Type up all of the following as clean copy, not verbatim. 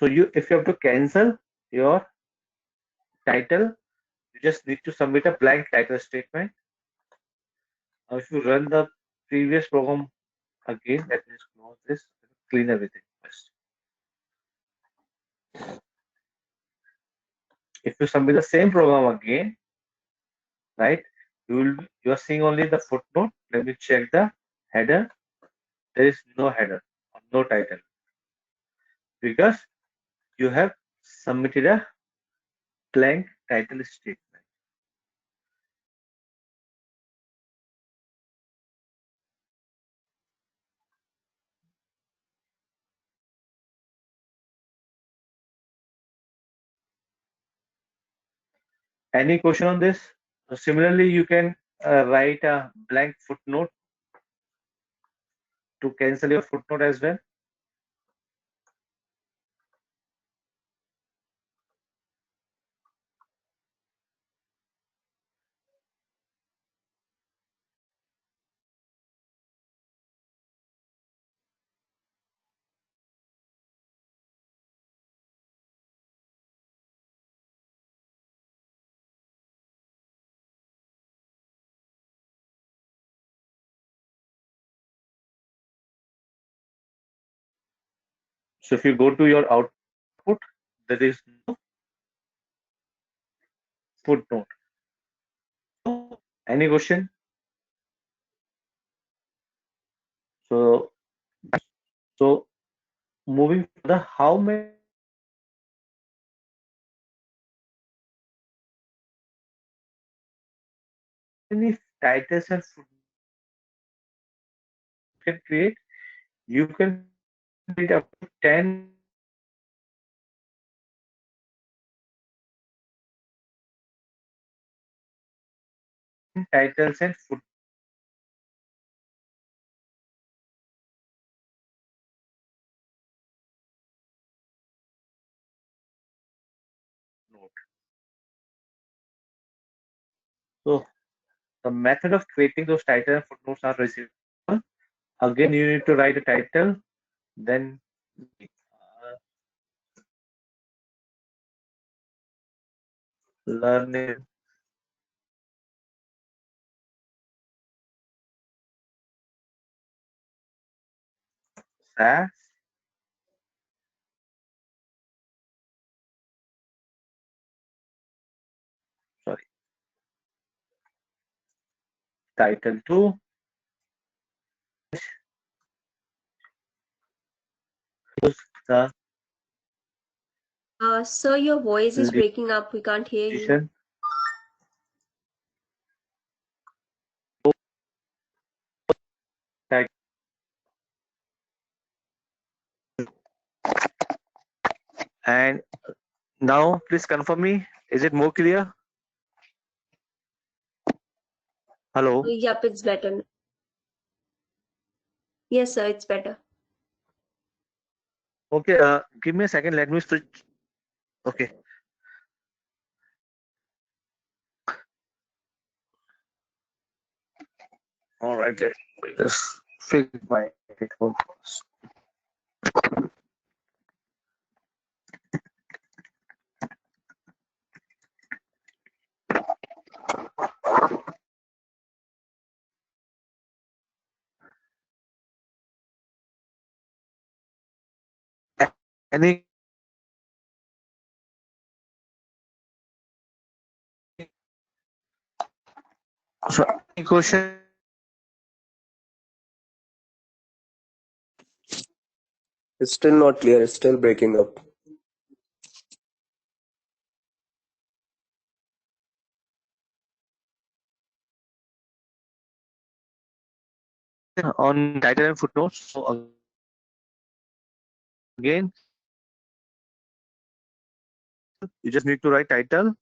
So if you have to cancel your title, you just need to submit a blank title statement. Now, if you run the previous program again, let me just close this, clean everything first. If you submit the same program again, right, you are seeing only the footnote. Let me check the header. There is no header, no title, because you have submitted a blank title statement. Any question on this? So similarly, you can write a blank footnote to cancel your footnote as well. So if you go to your output, there is no footnote. Any question? So so moving further, how many titles and footnotes you can create? You can create up to 10 titles and footnotes. So the method of creating those titles and footnotes are received. Again, you need to write a title, then learning SAS, sorry, title 2, the Sir, your voice is breaking up. We can't hear you. position. And now please confirm me, is it more clear? Hello? Yep, it's better. Yes, sir, it's better. Okay, give me a second, let me switch. Okay. All right, let me just fix my headphone first. Any so any question? It's still not clear. It's still breaking up. On title and footnotes. So again, you just need to write title.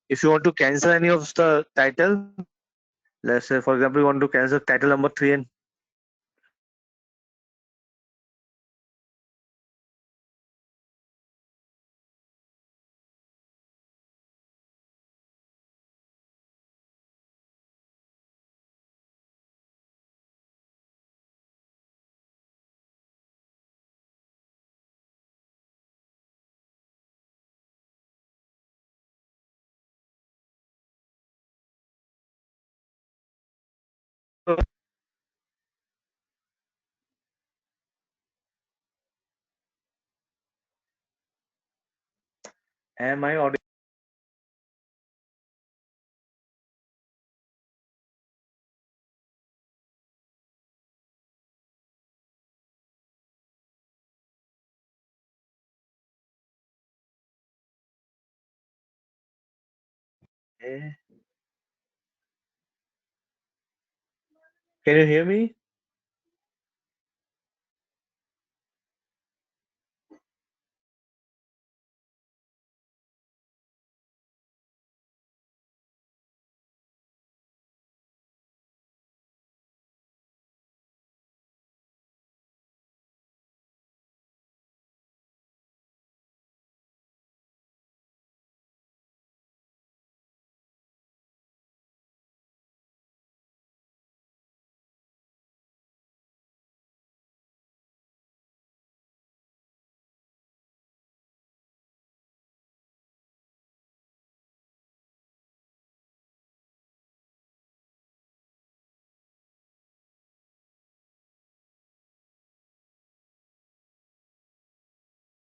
If you want to cancel any of the title, let's say for example you want to cancel title number 3 and Am I audible? Eh, Can you hear me?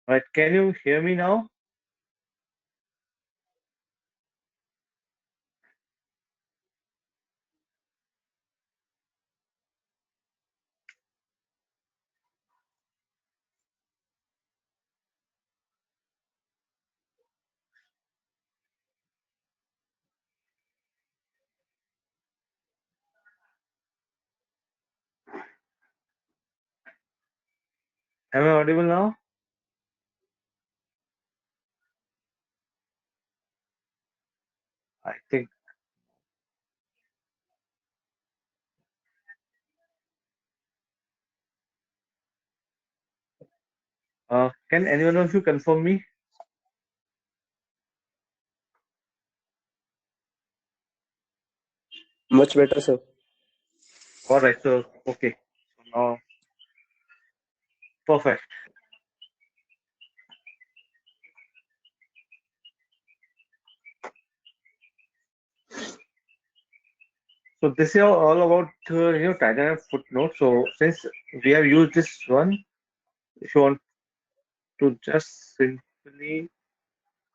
Right, can you hear me now? Am I audible now? I think. Can anyone of you confirm me? Much better, sir. All right, so okay. So now, perfect. So this is all about title and footnote. So since we have used this one, if you want to just simply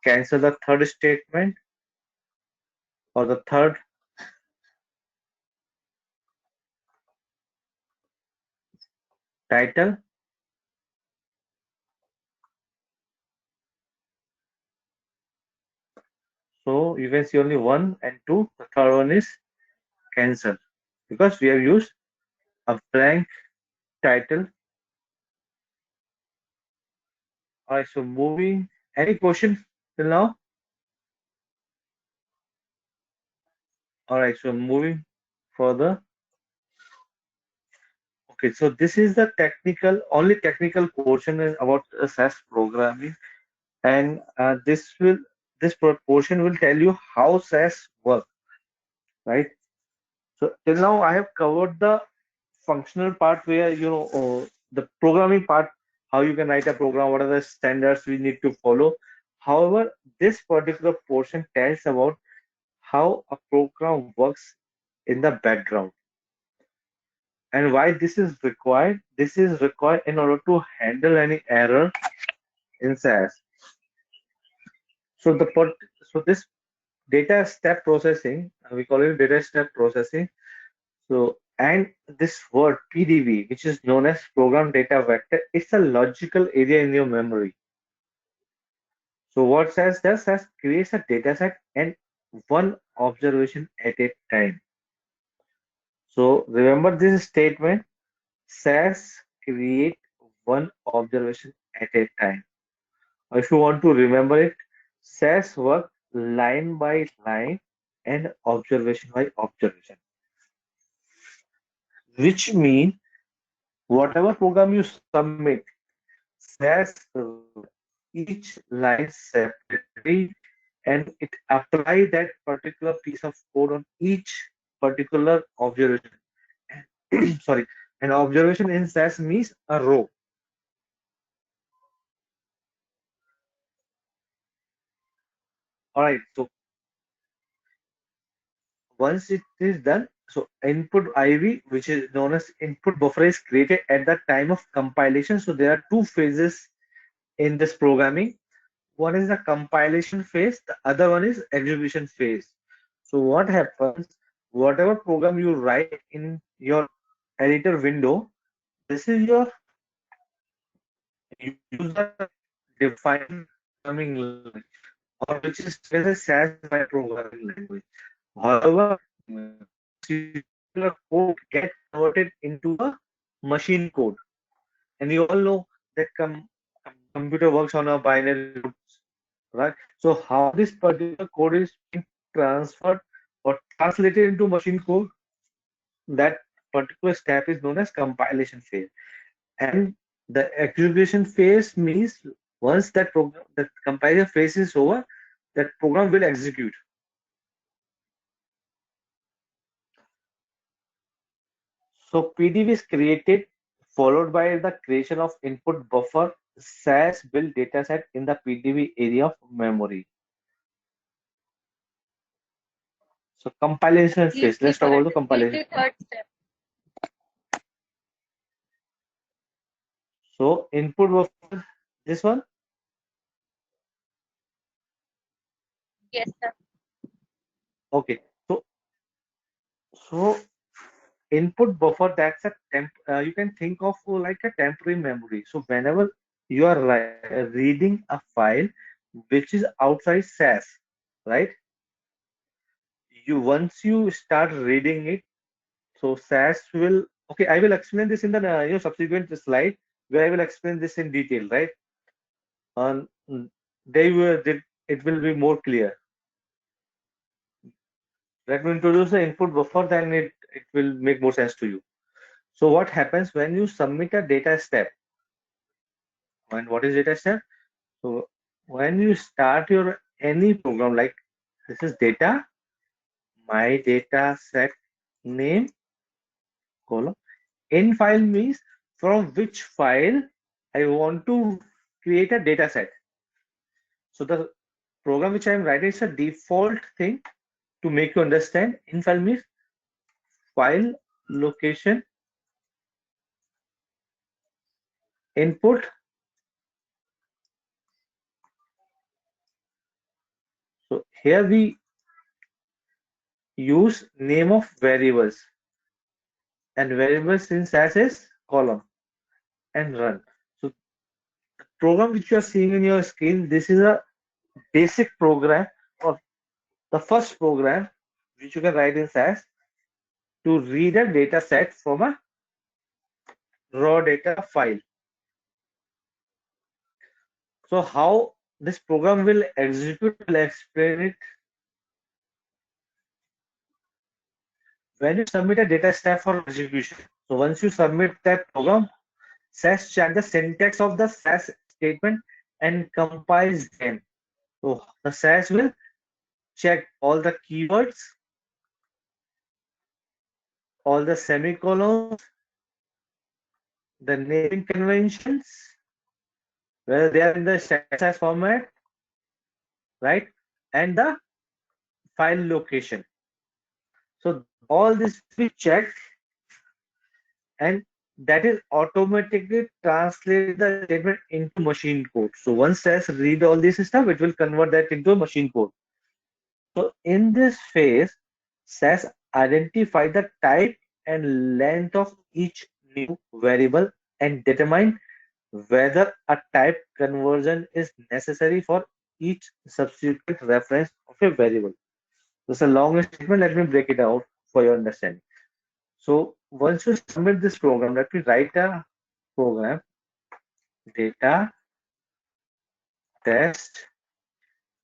cancel the third statement or the third title, so you can see only one and two. The third one is cancel because we have used a blank title. All right, so moving. Any question till now? All right, so moving further. Okay, so this is the only technical portion about SAS programming, and this portion will tell you how SAS work, right? So till now I have covered the functional part where the programming part, how you can write a program, what are the standards we need to follow. However, this particular portion tells about how a program works in the background and why this is required. This is required in order to handle any error in SAS. So so this data step processing, we call it data step processing. So and this word PDB, which is known as program data vector, it's a logical area in your memory. So what SAS does, SAS creates a data set and one observation at a time. So remember this statement, SAS create one observation at a time. Or if you want to remember it, SAS work line by line and observation by observation, which means whatever program you submit, SAS each line separately and it apply that particular piece of code on each particular observation. Sorry, an observation in SAS means a row. All right, so once it is done, so input IV, which is known as input buffer, is created at the time of compilation. So there are two phases in this programming. one is the compilation phase, the other one is execution phase. So what happens, whatever program you write in your editor window, this is your user defined programming language, or which is still a SAS defined programming language. However, this particular code get converted into a machine code, and you all know that computer works on a binary codes, right? So how this particular code is being transferred or translated into machine code, that particular step is known as compilation phase. And the execution phase means once that program, the compilation phase is over, that program will execute. So PDV is created, followed by the creation of input buffer SAS build dataset in the PDV area of memory. So compilation phase. Let's talk about the compilation. So input buffer, this one. Okay. So input buffer, that's a you can think of like a temporary memory. So whenever you are reading a file which is outside SAS, right? You once you start reading it, so SAS will, okay, I will explain this in the subsequent slide where I will explain this in detail, right? And it will be more clear. Let me introduce the input buffer, then it will make more sense to you. So what happens when you submit a data step? And what is data step? So when you start your any program, like this is data, my data set name column. In file means from which file I want to create a data set. So the program which I am writing is a default thing to make you understand. In file means file location input. So here we use name of variables, and variables in SAS is column and run. So program which you are seeing in your screen, this is a basic program or the first program which you can write in SAS to read a data set from a raw data file. So how this program will execute, will explain it. When you submit a data step for execution, so once you submit that program, SAS check the syntax of the SAS statement and compiles them. So the SAS will check all the keywords, all the semicolons, the naming conventions, whether they are in the SAS format, right? And the file location. So all this will be checked, and that is automatically translate the statement into machine code. So once SAS read all this stuff, it will convert that into a machine code. So in this phase, SAS identify the type and length of each new variable and determine whether a type conversion is necessary for each subsequent reference of a variable. This is a long statement. Let me break it out for your understanding. So once you submit this program, let me write a program data test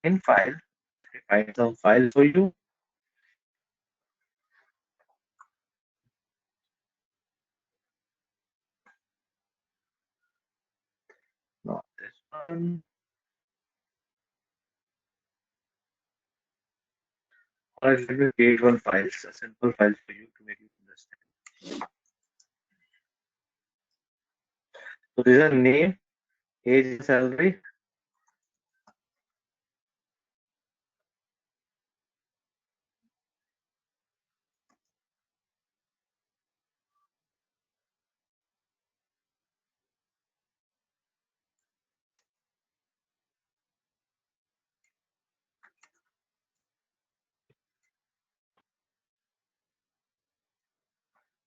in file. Write some file for you. Not this one. Or let me create one file, a simple file for you to make you understand. So these are name, age, and salary.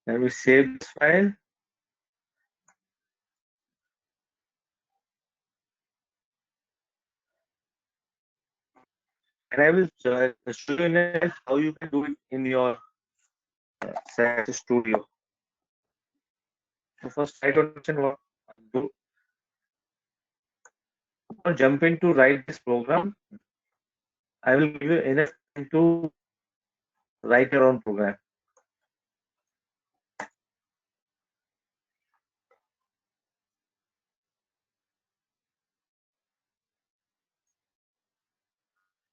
Let me save this file. And I will show you next how you can do it in your SAS Studio. So first, try to understand what do. Don't jump in to write this program. I will give you enough time to write your own program.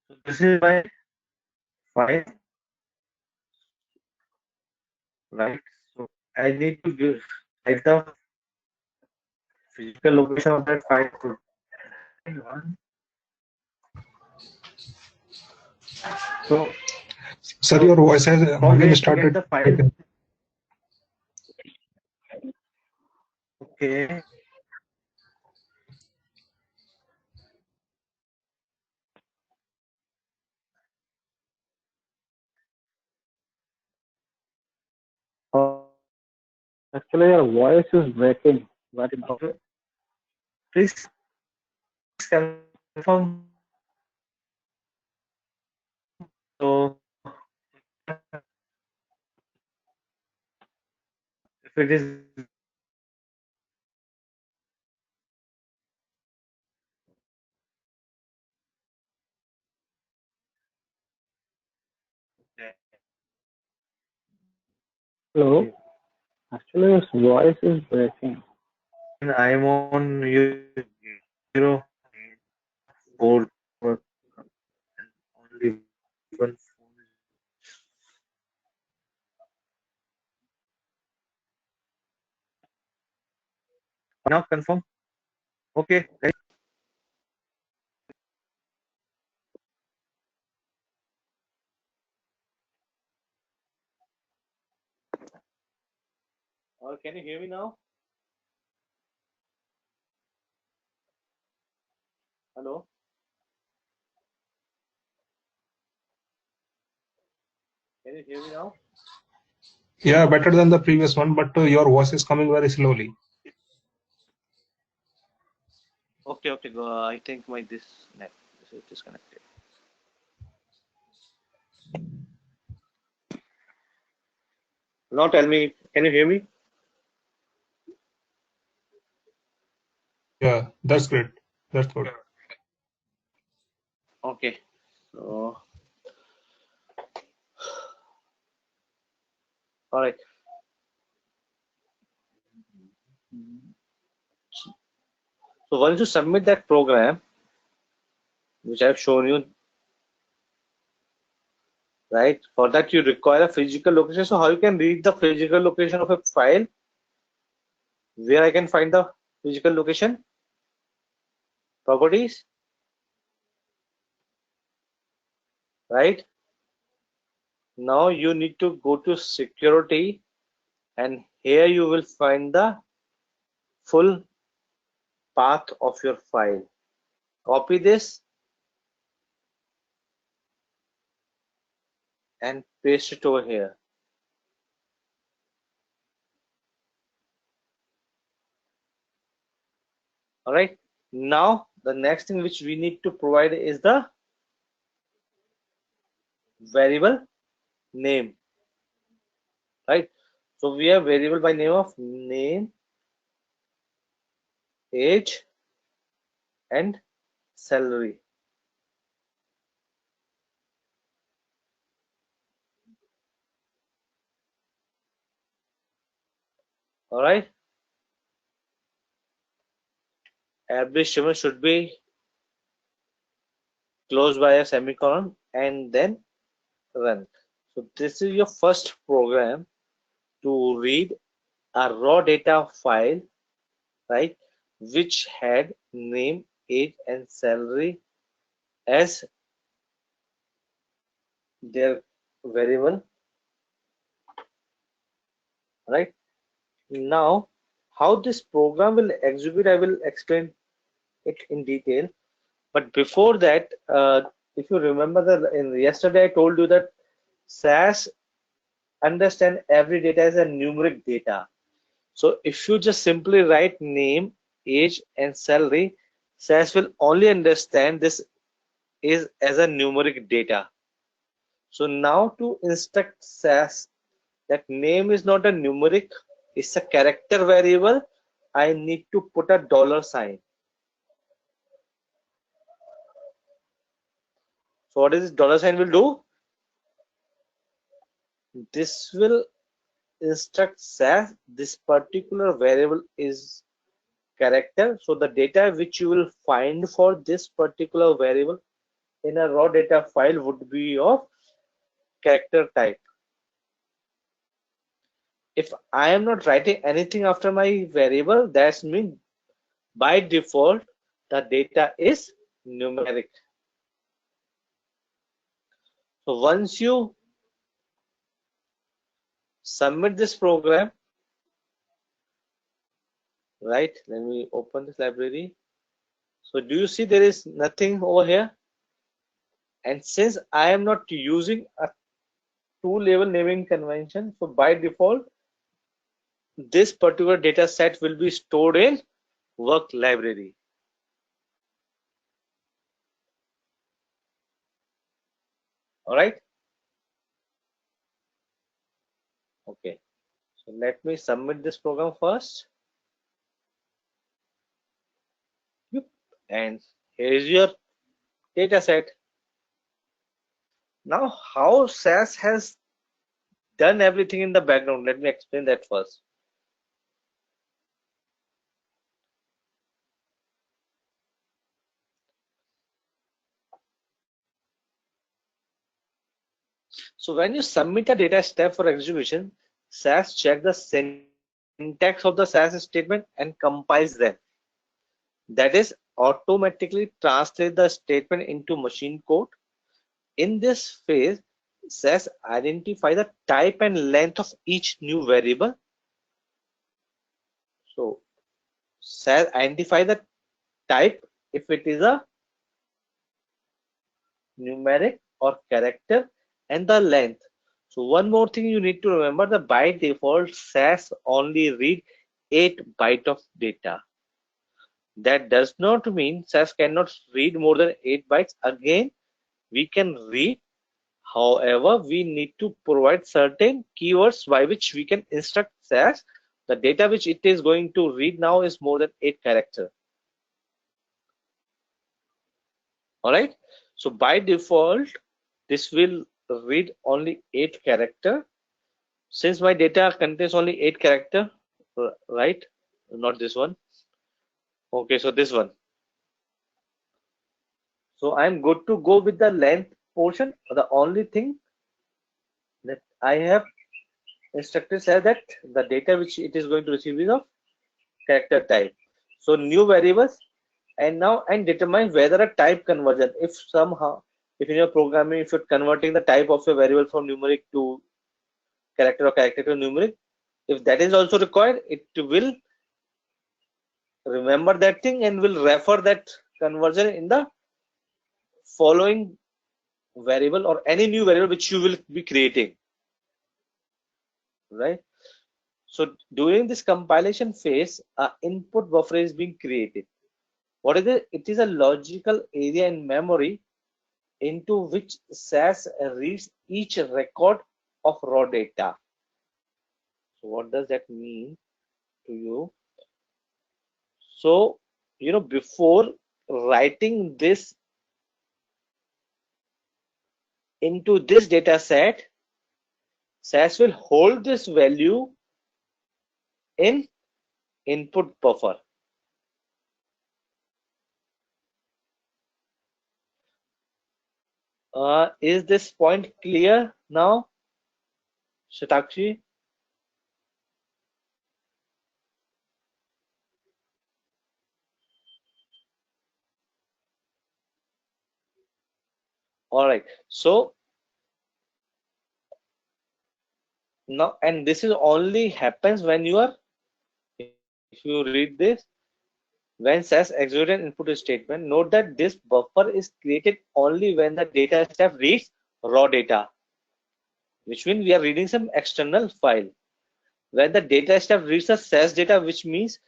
So this is my file, right? So I need to write the physical location of that file. So, Sir, your voice has from where again to get started the file? breaking. Okay. Actually, your voice is breaking. Very bad. Okay. Please confirm. So if it is Hello. Actually, his voice is breaking. I am on 0 4 only one phone. Now confirm. Okay. Or can you hear me now? Hello. Can you hear me now? Yeah, better than the previous one, but your voice is coming very slowly. Okay. Okay. Go. I think my this is disconnected. Now tell me. Can you hear me? Yeah, that's great. That's good. Okay. So all right. So once you submit that program, which I've shown you, right? For that you require a physical location. So how you can read the physical location of a file? Where I can find the physical location? Properties, right? Now you need to go to security, and here you will find the full path of your file. Copy this and paste it over here. All right. Now the next thing which we need to provide is the variable name, right? So we have variable by name of name, age, and salary. All right. Every statement should be closed by a semicolon and then run. So this is your first program to read a raw data file, right, which had name, age, and salary as their variable, right? Now, how this program will execute, I will explain it in detail. But before that, if you remember that in yesterday I told you that SAS understand every data as a numeric data. So if you just simply write name, age, and salary, SAS will only understand this is as a numeric data. So now to instruct SAS that name is not a numeric, it's a character variable, I need to put a dollar sign. So what is this dollar sign will do? This will instruct SAS this particular variable is character. So the data which you will find for this particular variable in a raw data file would be of character type. If I am not writing anything after my variable, that means by default the data is numeric. So once you submit this program, right, let me open this library. So do you see there is nothing over here? And since I am not using a two-level naming convention, so by default this particular data set will be stored in work library. All right. Okay. So let me submit this program first. Yep. And here is your data set. Now, how SAS has done everything in the background? Let me explain that first. So when you submit a data step for execution, SAS checks the syntax of the SAS statement and compiles them. That is, automatically translate the statement into machine code. In this phase, SAS identify the type and length of each new variable. So SAS identify the type if it is a numeric or character, and the length. So one more thing you need to remember, that by default SAS only read 8 bytes of data. That does not mean SAS cannot read more than 8 bytes. Again, we can read. However, we need to provide certain keywords by which we can instruct SAS the data which it is going to read now is more than 8 characters. All right. So by default, this will read only 8 character. Since my data contains only 8 character, right? Not this one. Okay, so this one. So I'm good to go with the length portion. The only thing that I have instructed says that the data which it is going to receive is of character type. So new variables, and now and determine whether a type conversion, if somehow, if in your programming, if you're converting the type of a variable from numeric to character or character to numeric, if that is also required, it will remember that thing and will refer that conversion in the following variable or any new variable which you will be creating, right? So during this compilation phase, a input buffer is being created. What is it? It is a logical area in memory into which SAS reads each record of raw data. So what does that mean to you? So, before writing this into this data set, SAS will hold this value in input buffer. Is this point clear now, Shatakshi? All right. So now, and this is only happens when you are, if you read this, when SAS executes an input statement, note that this buffer is created only when the data step reads raw data. which means we are reading some external file. When the data step reads the SAS data, which means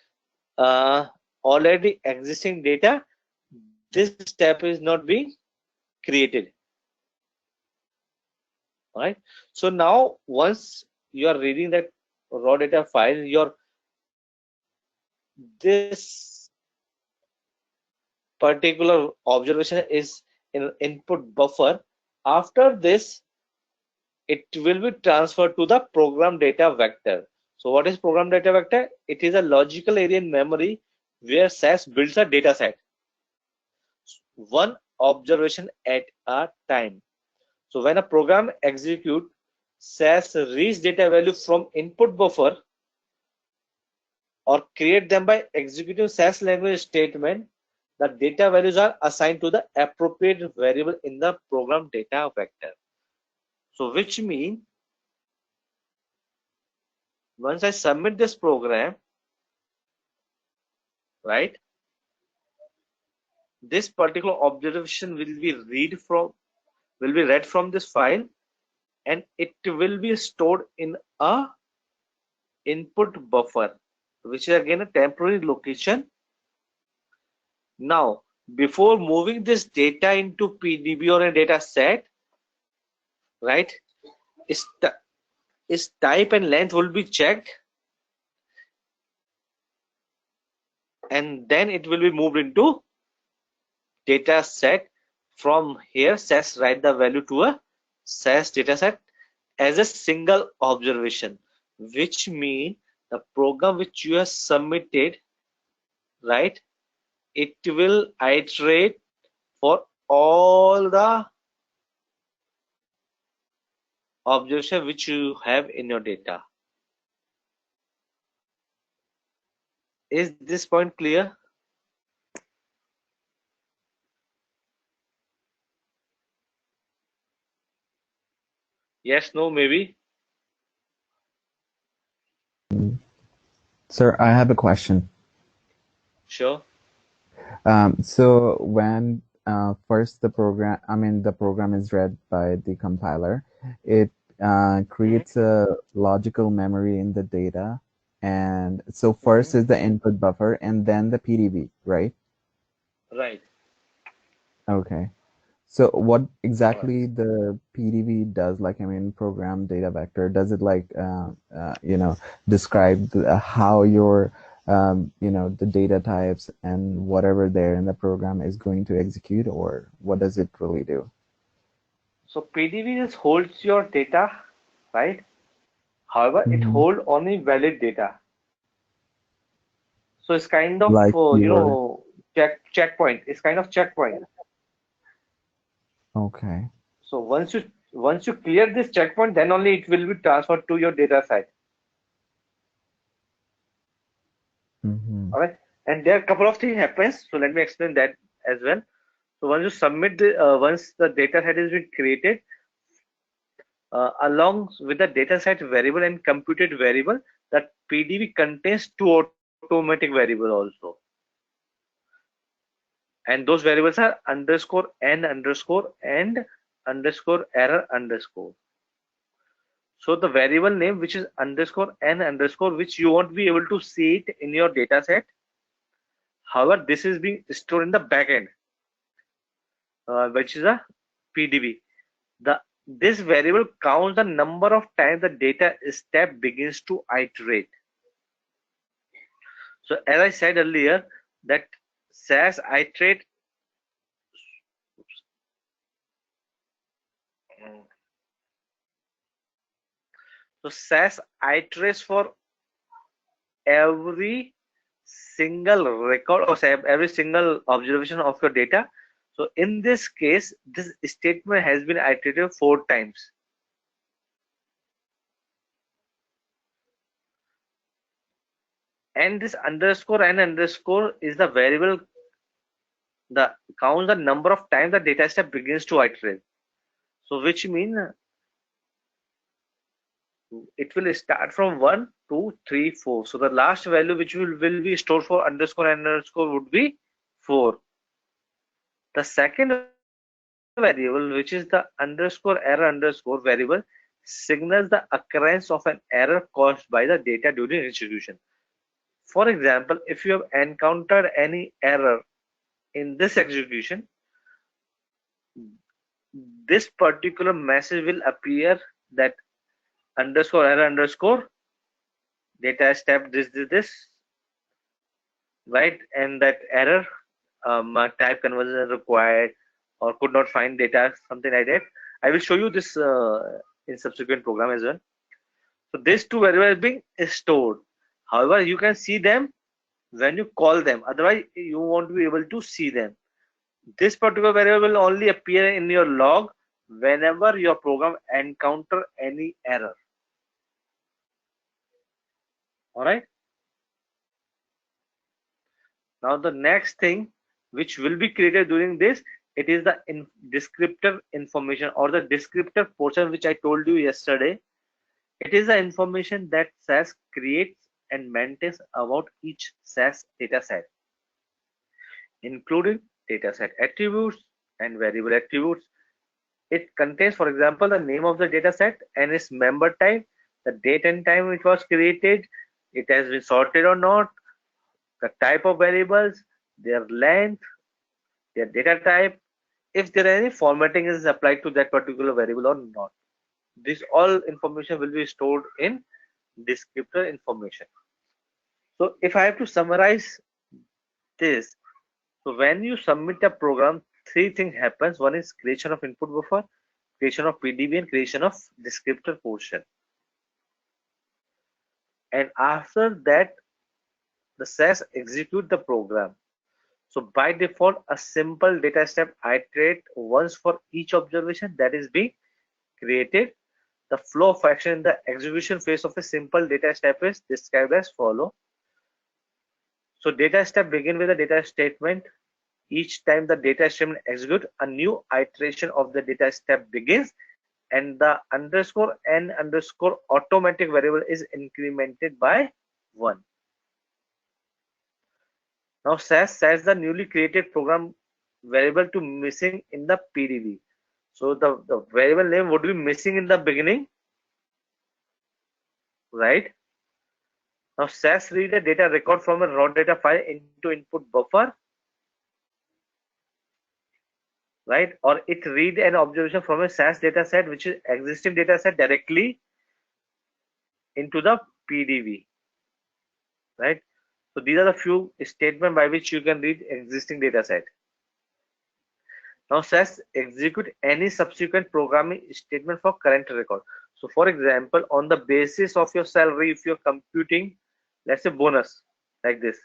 already existing data, this step is not being created. Right. So now once you are reading that raw data file, this particular observation is in input buffer. After this, it will be transferred to the program data vector. So what is program data vector? It is a logical area in memory where SAS builds a data set, one observation at a time. So when a program executes, SAS reads data value from input buffer or create them by executing SAS language statement. The data values are assigned to the appropriate variable in the program data vector. So which means once I submit this program, right, this particular observation will be read from this file, and it will be stored in a input buffer, which is again a temporary location. Now, before moving this data into PDB or a data set, right, its type and length will be checked, and then it will be moved into data set. From here, SAS write the value to a SAS data set as a single observation, which means the program which you have submitted, right, it will iterate for all the observation which you have in your data. Is this point clear? Yes, no, maybe? Sir, I have a question. Sure. So when first the program is read by the compiler, it creates a logical memory in the data, and so first is the input buffer and then the PDB, right? Right. Okay. So what exactly the PDB does, program data vector, does it describe how your, the data types and whatever there in the program is going to execute, or what does it really do? So PDB just holds your data, right? However, it Mhm. holds only valid data. So it's kind of Like your, checkpoint. It's kind of checkpoint. okay. So once you clear this checkpoint, then only it will be transferred to your data set. Mm-hmm. All right. And there are a couple of things happens. So let me explain that as well. So once you submit once the data set has been created, along with the data set variable and computed variable, that PDB contains two automatic variables also. And those variables are underscore n underscore and underscore error underscore. So the variable name, which is underscore n underscore, which you won't be able to see it in your data set. However, this is being stored in the backend, which is a PDB. This variable counts the number of times the data step begins to iterate. So as I said earlier, that SAS iterate. So SAS iterates for every single record or say every single observation of your data. So in this case, this statement has been iterated 4 times. And this underscore n underscore is the variable that counts the number of times the data step begins to iterate. So which means it will start from 1, 2, 3, 4. So the last value which will be stored for underscore n underscore would be 4. The second variable, which is the underscore error underscore variable, signals the occurrence of an error caused by the data during execution. For example, if you have encountered any error in this execution, this particular message will appear that underscore error underscore data step this, right? And that error type conversion required or could not find data, something like that. I will show you this in subsequent program as well. So these two variables being stored. However, you can see them when you call them. Otherwise, you won't be able to see them. This particular variable will only appear in your log whenever your program encounter any error. All right. Now the next thing which will be created during this, it is the descriptor information or the descriptor portion which I told you yesterday. It is the information that SAS creates and maintains about each SAS dataset, including dataset attributes and variable attributes. It contains, for example, the name of the dataset and its member type, the date and time it was created, it has been sorted or not, the type of variables, their length, their data type, if there are any formatting is applied to that particular variable or not. This all information will be stored in descriptor information. So if I have to summarize this, so when you submit a program, three things happens. One is creation of input buffer, creation of PDB, and creation of descriptor portion. And after that, the SAS execute the program. So by default, a simple data step iterate once for each observation that is being created. The flow of action in the execution phase of a simple data step is described as follow. So data step begin with a data statement. Each time the data statement execute, a new iteration of the data step begins, and the underscore n underscore automatic variable is incremented by 1. Now SAS sets the newly created program variable to missing in the PDB. So the variable name would be missing in the beginning, right? Now SAS read a data record from a raw data file into input buffer, right? Or it read an observation from a SAS data set, which is existing data set, directly into the PDB, right? So these are the few statements by which you can read existing data set. Now SAS execute any subsequent programming statement for current record. So for example, on the basis of your salary, if you're computing, let's say bonus, like this.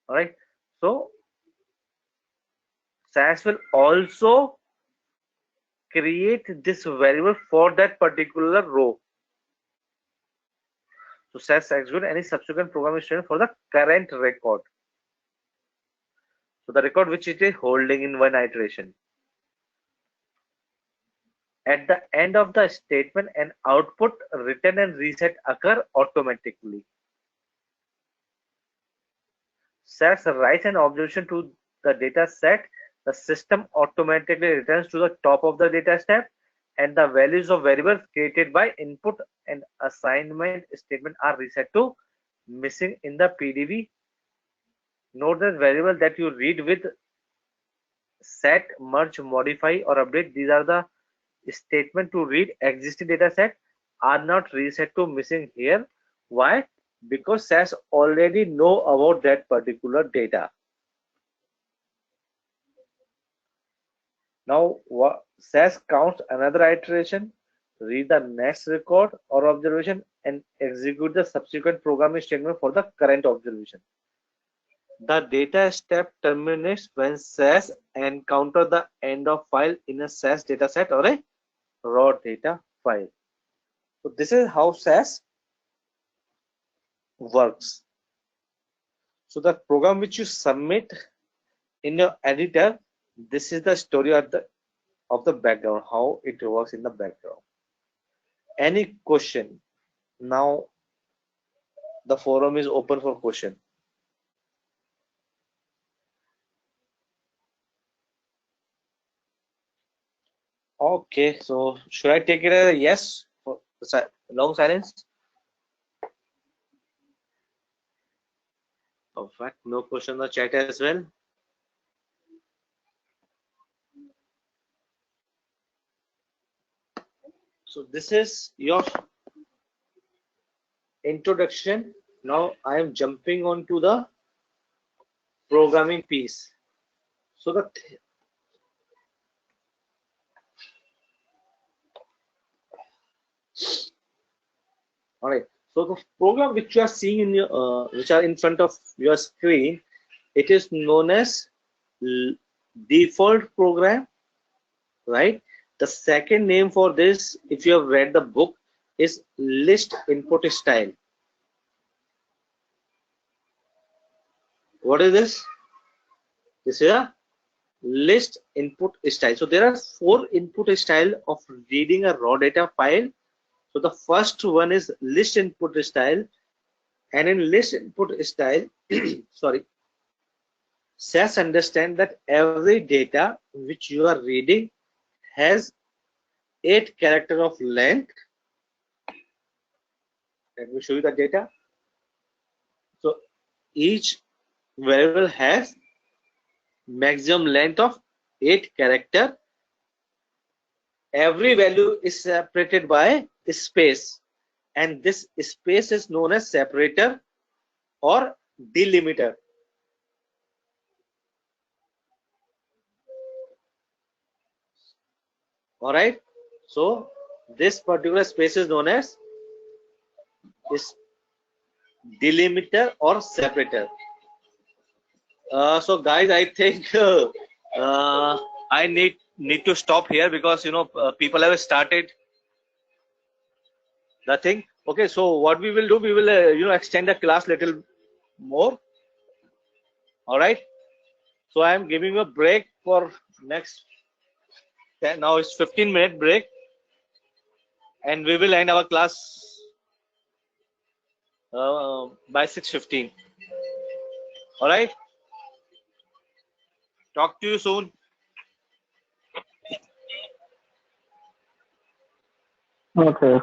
All right. So SAS will also create this variable for that particular row. So SAS execute any subsequent programming statement for the current record. So the record which it is holding in one iteration. At the end of the statement, an output return and reset occur automatically. SAS writes an observation to the data set. The system automatically returns to the top of the data step, and the values of variables created by input and assignment statement are reset to missing in the PDB. Note that variable that you read with set, merge, modify, or update, these are the statement to read existing data set, are not reset to missing here. Why? Because SAS already know about that particular data. Now SAS counts another iteration, read the next record or observation, and execute the subsequent programming statement for the current observation. The data step terminates when SAS encounter the end of file in a SAS dataset or a raw data file. So this is how SAS works. So the program which you submit in your editor, this is the story of the background, how it works in the background. Any question? Now the forum is open for question. Okay, so should I take it as a yes for long silence? Perfect. No question in the chat as well. So this is your introduction. Now I am jumping on to the programming piece. So the all right. So the program which you are seeing in your which are in front of your screen, it is known as default program, right? The second name for this, if you have read the book, is list input style. What is this? This is a list input style. So there are 4 input style of reading a raw data file. So the first one is list input style, and in list input style, sorry, SAS understand that every data which you are reading has 8 character of length. Let me show you the data. So each variable has maximum length of 8 character. Every value is separated by space, and this space is known as separator or delimiter. All right, so this particular space is known as delimiter or separator. So guys, I think I need to stop here because people have started the thing. Okay, so what we will do, we will extend the class little more. All right, so I am giving a break for next 10, now it's 15-minute break, and we will end our class by 6:15. All right, talk to you soon. Okay.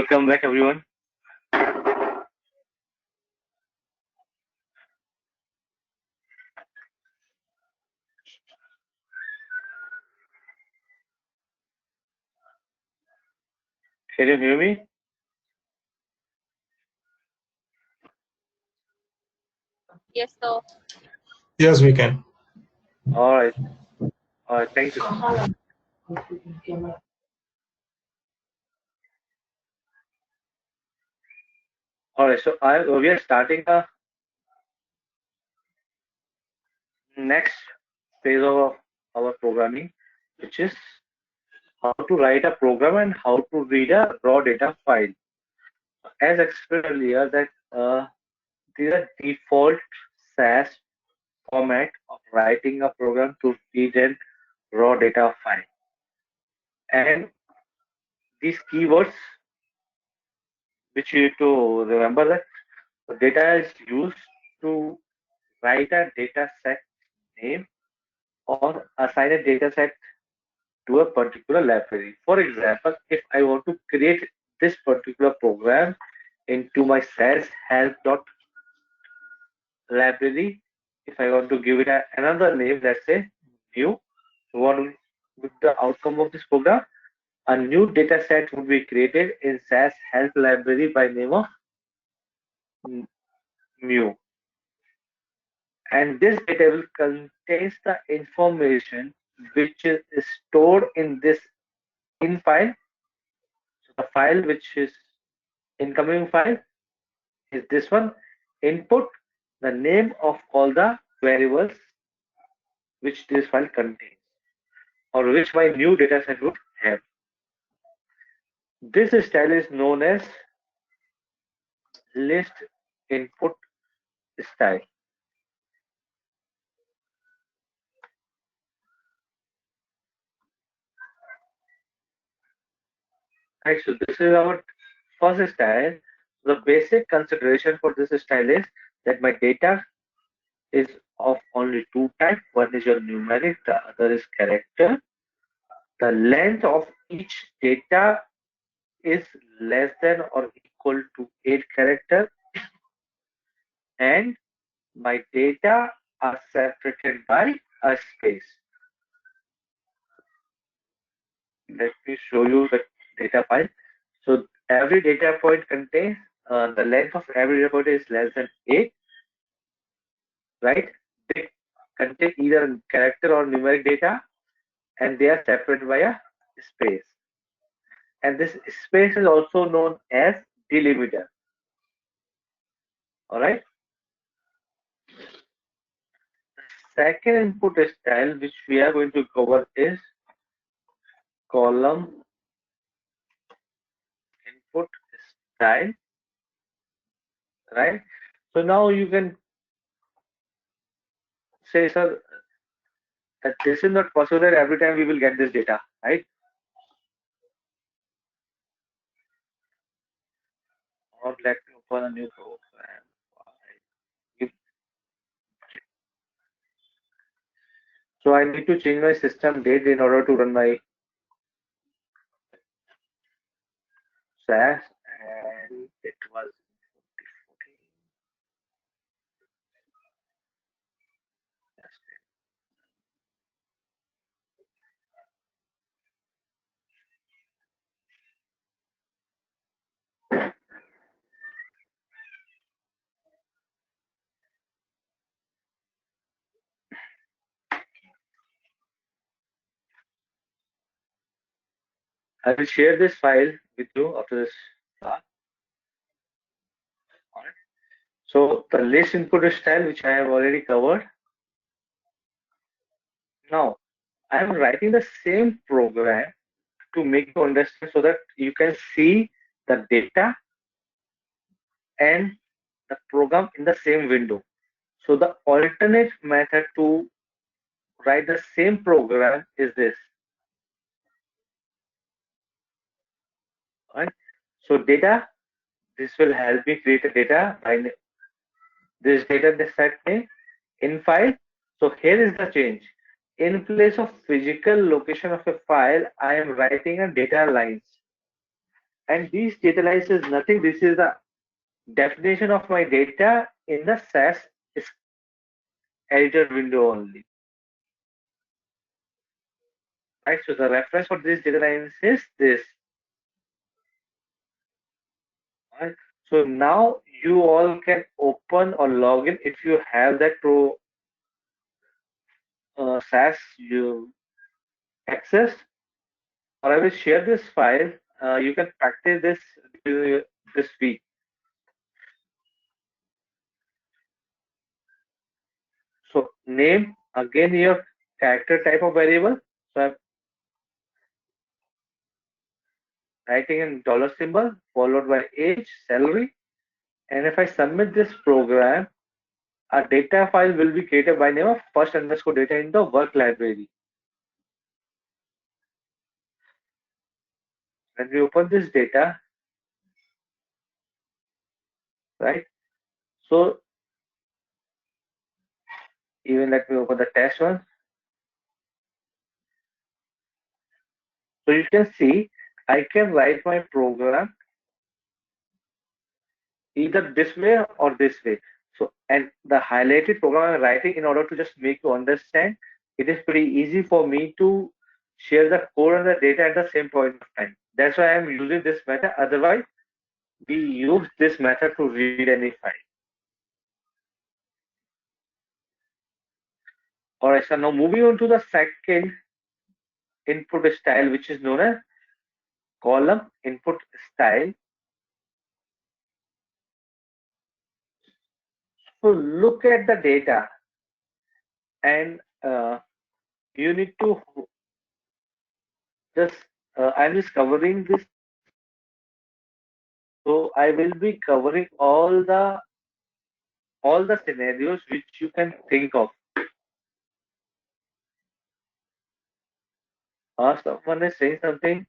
Welcome back, everyone. Can you hear me? Yes, sir. Yes, we can. All right. Thank you. All right. So we are starting the next phase of our programming, which is how to write a program and how to read a raw data file. As explained earlier, that these are default SAS format of writing a program to read a raw data file. And these keywords, which you need to remember, that the data is used to write a data set name or assign a data set to a particular library. For example, if I want to create this particular program into my SAS help library, if I want to give it another name, let's say new, what would the outcome of this program? A new data set would be created in SAS help library by name of mu. And this data will contains the information which is stored in this in file. So the file which is incoming file is this one. Input the name of all the variables which this file contains, or which my new data set would have. This style is known as list input style. Right, so this is our first style. The basic consideration for this style is that my data is of only two types. One is your numeric, the other is character. The length of each data is less than or equal to 8 characters, and my data are separated by a space. Let me show you the data file. So every data point contains the length of every data point is less than 8, right? They contain either character or numeric data, and they are separated by a space. And this space is also known as delimiter. All right. Second input style which we are going to cover is column input style, right? So now you can say, sir, that this is not possible that every time we will get this data, right? Or let me open a new program. So I need to change my system date in order to run my SAS, and it was 2014. I will share this file with you after this class. Alright. So the list input style, which I have already covered. Now I am writing the same program to make you understand, so that you can see the data and the program in the same window. So the alternate method to write the same program is this. Right? So data, this will help me create a data by this data set name in file. So here is the change. In place of physical location of a file, I am writing a data lines. And these data lines is nothing. This is the definition of my data in the SAS editor window only. Right. So the reference for this data lines is this. Right. So now you all can open or log in if you have that pro SAS you access, or I will share this file. You can practice this this week. So name, again your character type of variable. So I'm writing in dollar symbol followed by age, salary, and if I submit this program, a data file will be created by name of first underscore data in the work library. When we open this data, right? So even let me open the test one. So you can see I can write my program either this way or this way. So, and the highlighted program I'm writing in order to just make you understand, it is pretty easy for me to share the code and the data at the same point of time. That's why I'm using this method. Otherwise, we use this method to read any file. Alright, so now moving on to the second input style, which is known as column input style. So look at the data, and you need to just I'm just covering this. So I will be covering all the scenarios which you can think of. Someone is saying something.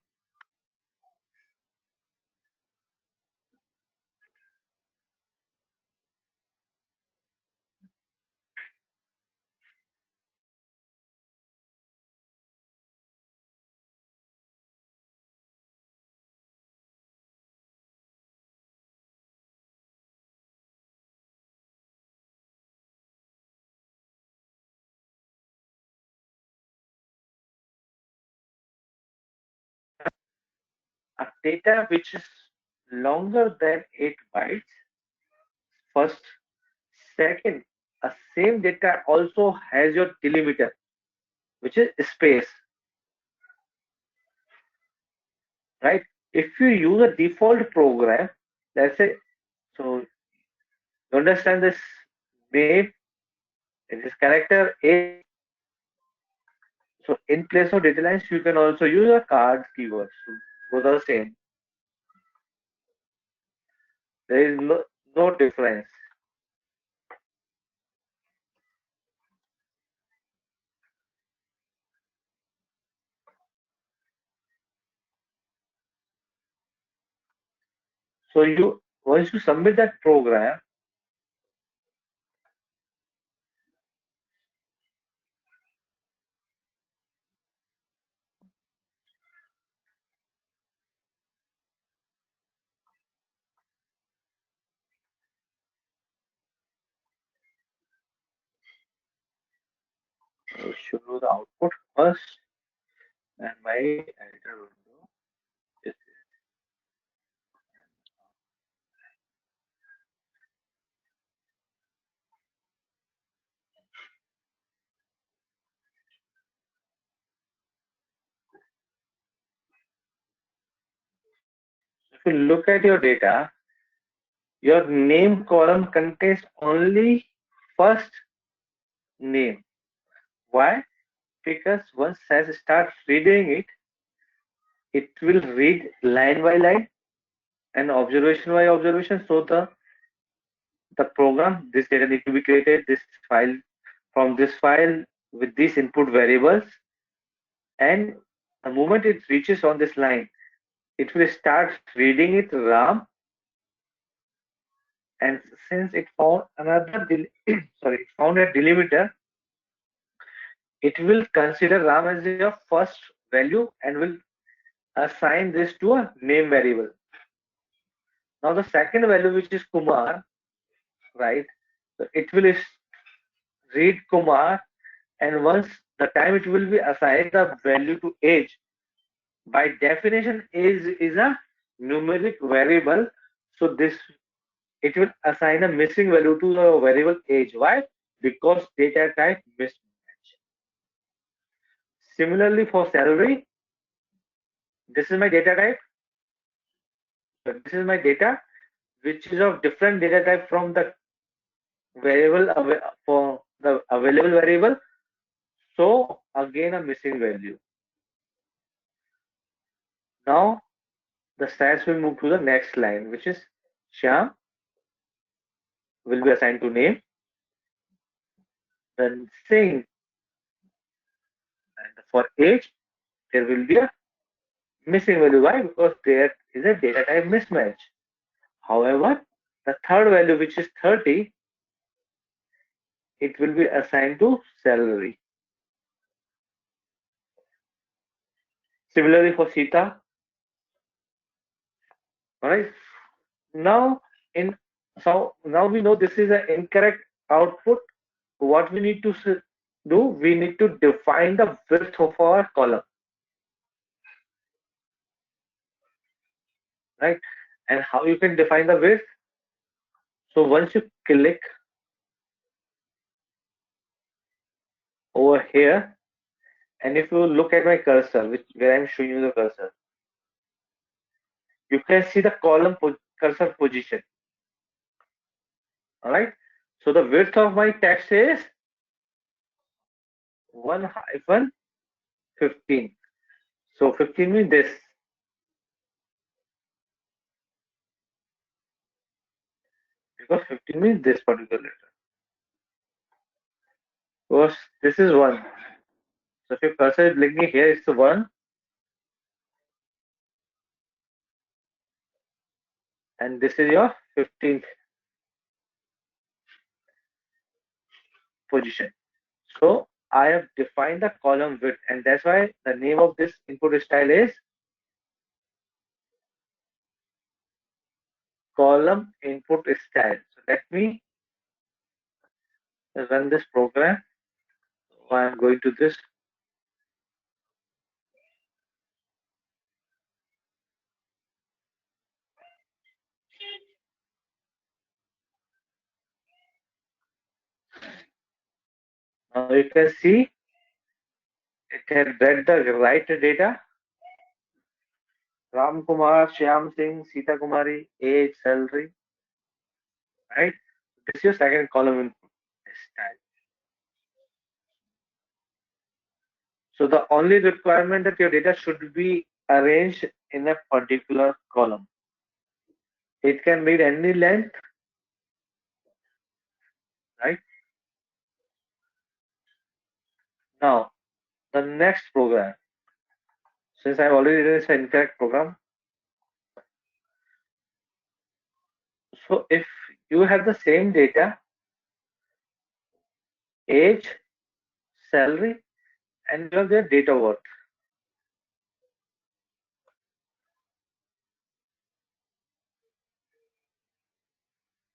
A data which is longer than 8 bytes. First, second, a same data also has your delimiter, which is space, right? If you use a default program, let's say, so you understand this name, it is character A. So in place of data lines, you can also use a card keyword. So both are the same. There is no difference. So you once you submit that program, you should do the output first, and my editor window is if you look at your data, your name column contains only first name. Why? Because once SAS starts reading it, it will read line by line and observation by observation. So the program, this data need to be created, this file from this file with these input variables, and the moment it reaches on this line, it will start reading it RAM, and since it found another sorry, it found a delimiter, it will consider RAM as your first value and will assign this to a name variable. Now the second value, which is Kumar, right? So it will read Kumar, and once the time it will be assigned the value to age. By definition, age is a numeric variable, so this it will assign a missing value to the variable age. Why? Because data type mismatch. Similarly, for salary, this is my data type. So this is my data, which is of different data type from the variable for the available variable. So again, a missing value. Now the stats will move to the next line, which is Shyam will be assigned to name. Then Singh, and for age, there will be a missing value. Why? Because there is a data type mismatch. However, the third value, which is 30, it will be assigned to salary. Similarly for Sita. Alright. Now now we know this is an incorrect output. What we need to do, we need to define the width of our column. Right? And how you can define the width? So once you click over here, and if you look at my cursor, where I'm showing you the cursor, you can see the column cursor position. All right. So the width of my text is 1-15. So 15 means this. Because 15 means this particular letter. Because this is 1. So if your cursor is blinking here, it's the 1. And this is your 15th position. So I have defined the column width, and that's why the name of this input style is column input style. So let me run this program. So I'm going to this. Now you can see it has read the right data. Ram Kumar, Shyam Singh, Sita Kumari, age, salary. Right? This is your second column input style. So the only requirement that your data should be arranged in a particular column. It can be any length, right? Now, the next program, since I've already written this incorrect program, so if you have the same data, age, salary, and you have their date of birth.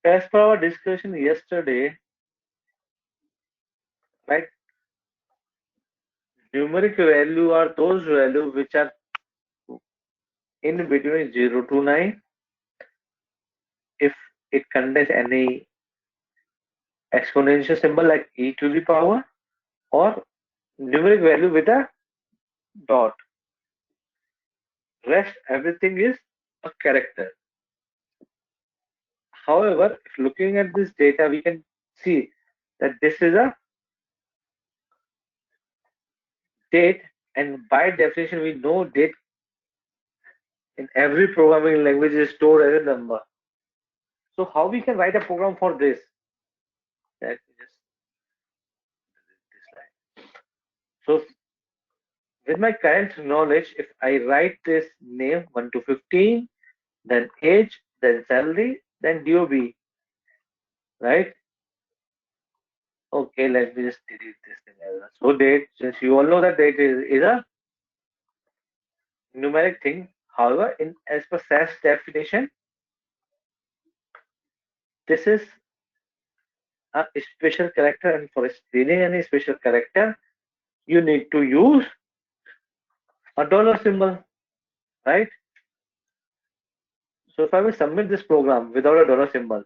As per our discussion yesterday, right, numeric value are those values which are in between 0 to 9 if it contains any exponential symbol like e to the power or numeric value with a dot. Rest everything is a character. However, if looking at this data, we can see that this is a date, and by definition, we know date in every programming language is stored as a number. So how we can write a program for this? Let me just this line. So with my current knowledge, if I write this name 1 to 15, then age, then salary, then DOB, right? Okay, let me just delete this thing as well. So date, since you all know that date is a numeric thing. However, in as per SAS definition, This is a special character, and for stealing any special character, you need to use a dollar symbol, right? So if I will submit this program without a dollar symbol,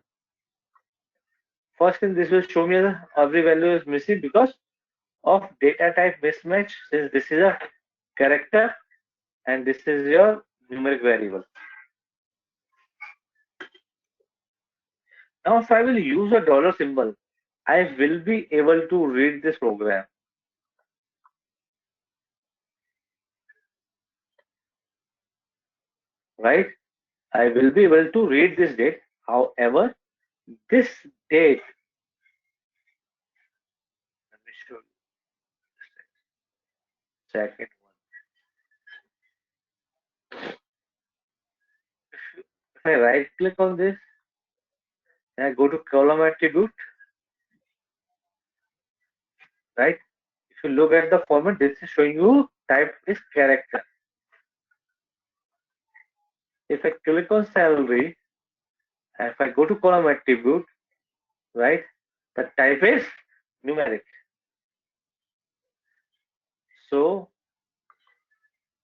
first thing this will show me that every value is missing because of data type mismatch, since this is a character and this is your numeric variable. Now if I will use a dollar symbol, I will be able to read this program, right? I will be able to read this date. However, this date, let me show you second one. If I right click on this and I go to column attribute, right? If you look at the format, this is showing you type is character. If I click on salary, and if I go to column attribute, right, the type is numeric. So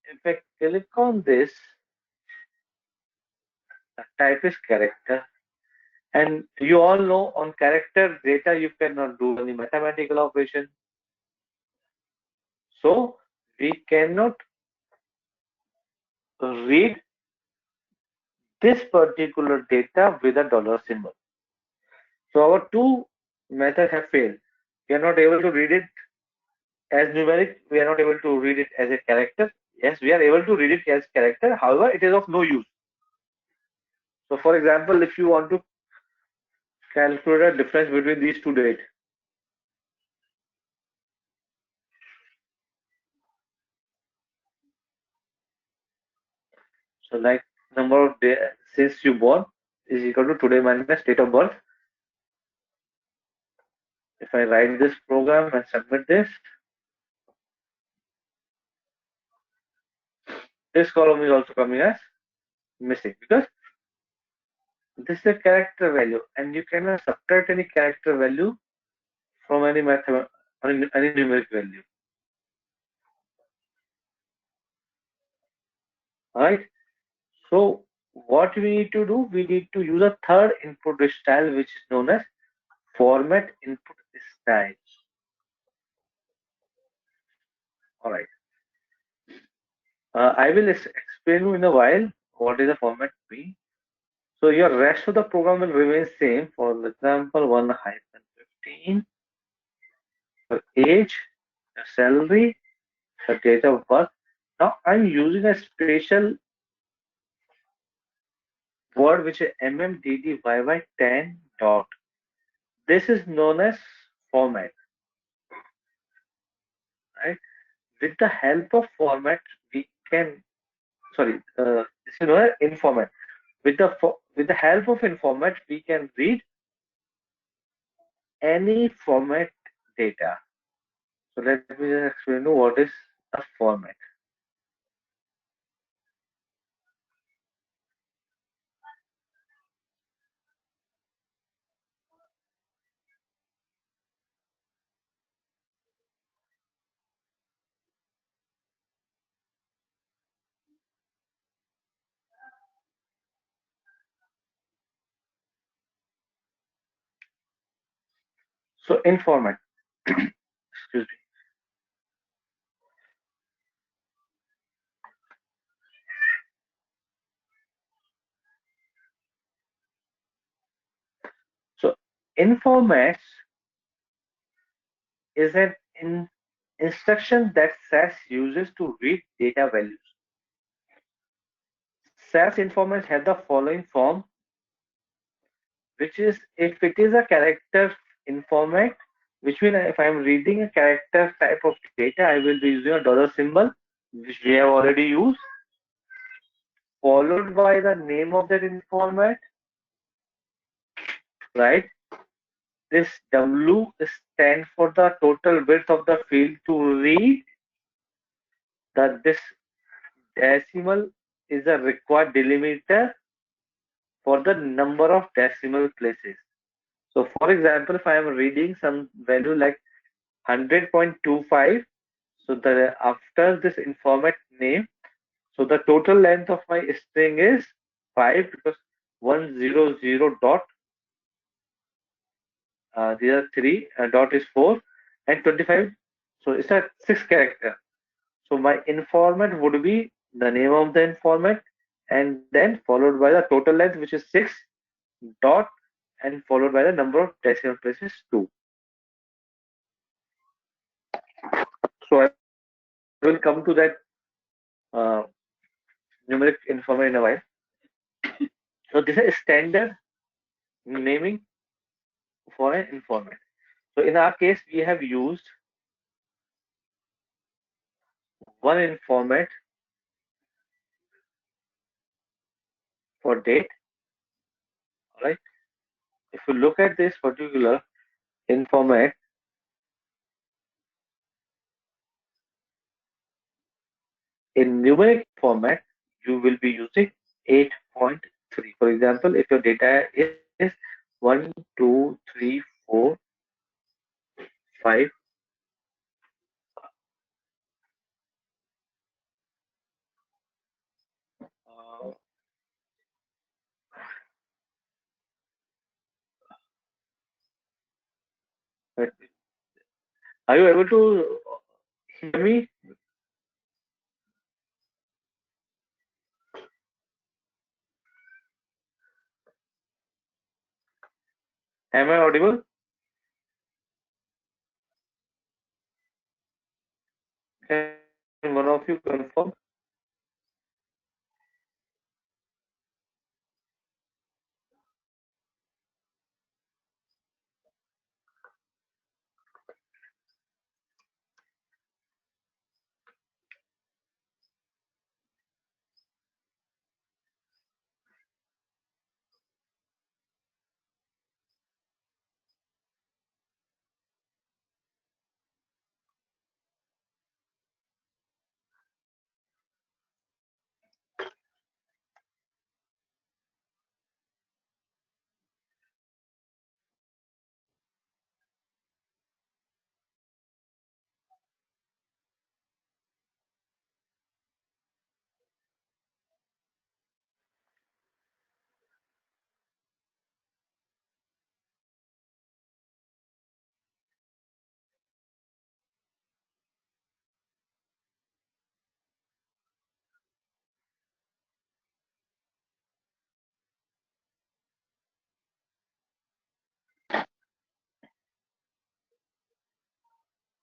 if I click on this, the type is character. And you all know on character data you cannot do any mathematical operation. So we cannot read this particular data with a dollar symbol. So our two methods have failed. We are not able to read it as numeric. We are not able to read it as a character. Yes, we are able to read it as character. However, it is of no use. So for example, if you want to calculate a difference between these two dates, so like number of days since you born is equal to today minus date of birth. If I write this program and submit this column is also coming as missing because this is a character value and you cannot subtract any character value from any method, any numeric value. Alright. So what we need to do, we need to use a third input style which is known as format input style. Alright. I will explain you in a while what is a format mean. So your rest of the program will remain same. For example, 1-15, your age, your salary, your date of birth. Now I'm using a special word which is mmddyy10 dot. This is known as format, right? With the help of format, we can this is known as informat. With the help of informat, we can read any format data. So let me just explain you what is a format. So in format, excuse me. So in formats is an instruction that SAS uses to read data values. SAS informats have the following form, which is if it is a character informat, which means if I am reading a character type of data, I will be using a dollar symbol, which we have already used, followed by the name of that informat, right? This W stands for the total width of the field to read. That this decimal is a required delimiter for the number of decimal places. So for example, if I am reading some value like 100.25, so the after this informant name, so the total length of my string is 5 because 100 dot, these are 3, dot is 4, and 25, so it's a 6 character. So my informant would be the name of the informant and then followed by the total length, which is 6 dot, and followed by the number of decimal places 2. So I will come to that uh, numeric informant in a while. So this is standard naming for an informant. So in our case, we have used one informant for date. Right? If you look at this particular informant, in numeric format, you will be using 8.3. For example, if your data is 1, 2, 3, 4, 5, uh, are you able to hear me? Am I audible? Can one of you confirm?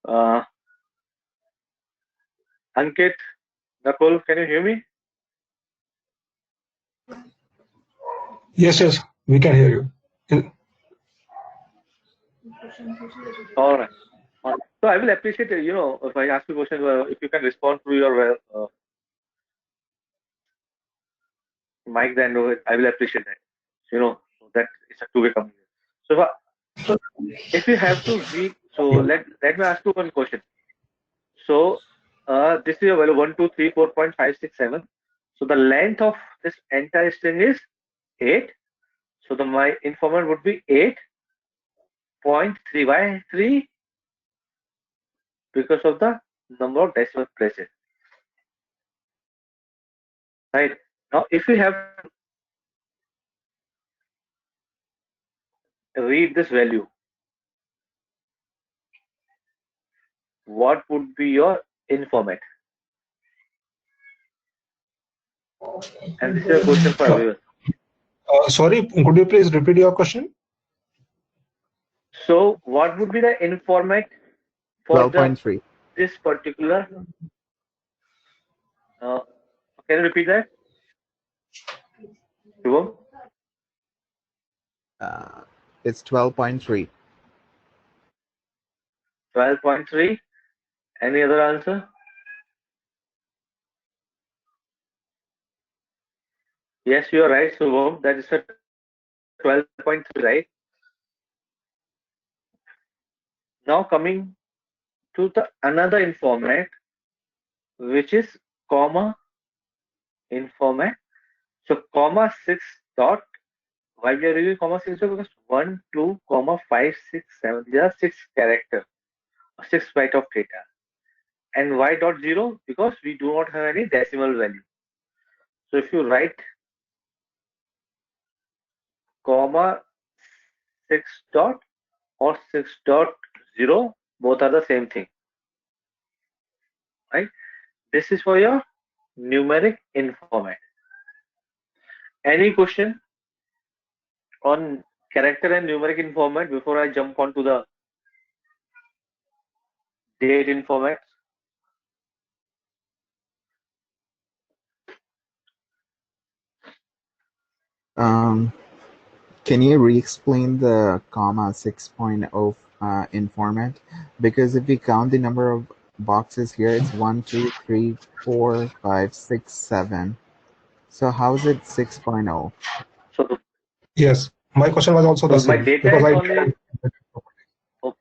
Uh, Ankit, Nakul, can you hear me? Yes, yes, we can hear you. All right. So I will appreciate, if I ask you questions, if you can respond to your mic, then I will appreciate that. So that it's a two-way communication. So if you have to read, so let me ask you one question. So this is your value 1, 2, 3, 4.5, 6, 7. So the length of this entire string is 8. So my informant would be 8.3. Why 3? Because of the number of decimal places. Right. Now if you have to read this value, what would be your informant? And this is a question for everyone. Sorry, could you please repeat your question? So what would be the informant for 12.3. this particular? Can you repeat that? Shubham? It's 12.3. 12.3. Any other answer? Yes, you are right, Shubham. That is a 12.3, right? Now coming to the another informant, which is comma informant. So comma 6 dot Why we are using comma 6 because 1, 2, comma 5, 6, 7. These are 6 characters, 6 byte of data. And why dot 0? Because we do not have any decimal value. So if you write comma 6 dot or 6.0, both are the same thing, right? This is for your numeric informat. Any question on character and numeric informat before I jump on to the date informat? Can you re-explain the comma 6.0 informat? Because if we count the number of boxes here, it's 1, 2, 3, 4, 5, 6, 7. So how is it 6.0? So, Yes, my question was also the so my same data because is I only okay.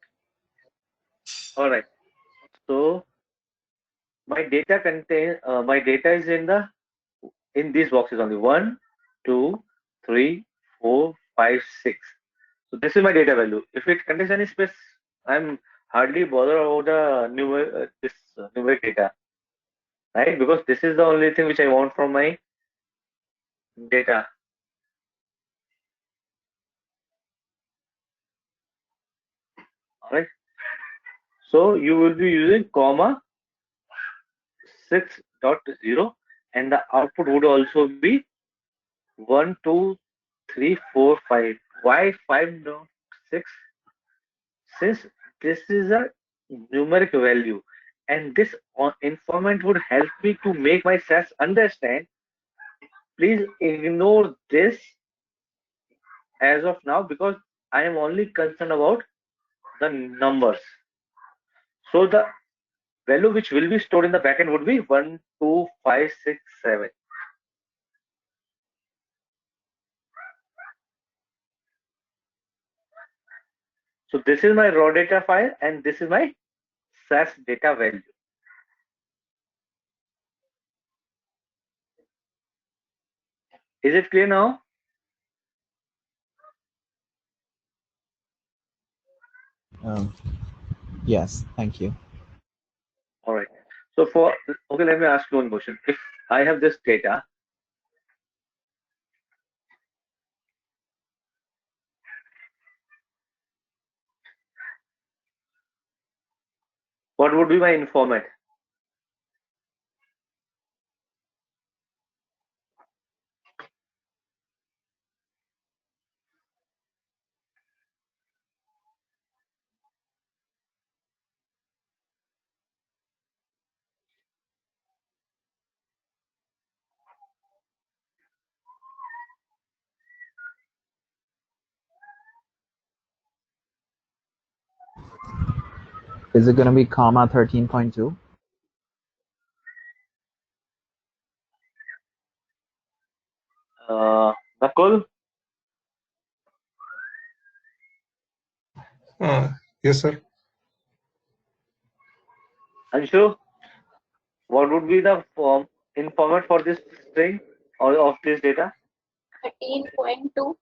All right. So my data is in these boxes only 1, 2, 3, 4, 5, 6. So this is my data value. If it contains any space, I'm hardly bothered about the numeric data, right? Because this is the only thing which I want from my data. All right. So you will be using comma 6.0, and the output would also be 1, 2, 3, 4, 5. Why 5 not 6? Since this is a numeric value, and this informant would help me to make my SAS understand. Please ignore this as of now because I am only concerned about the numbers. So the value which will be stored in the backend would be 1, 2, 5, 6, 7. So this is my raw data file and this is my SAS data value. Is it clear now? Yes, thank you. All right. So okay, let me ask you one question. If I have this data, what would be my informant? Is it going to be comma 13.2? Nakul, yes, sir. Anshu, what would be the informant for this string or of this data? 13.2.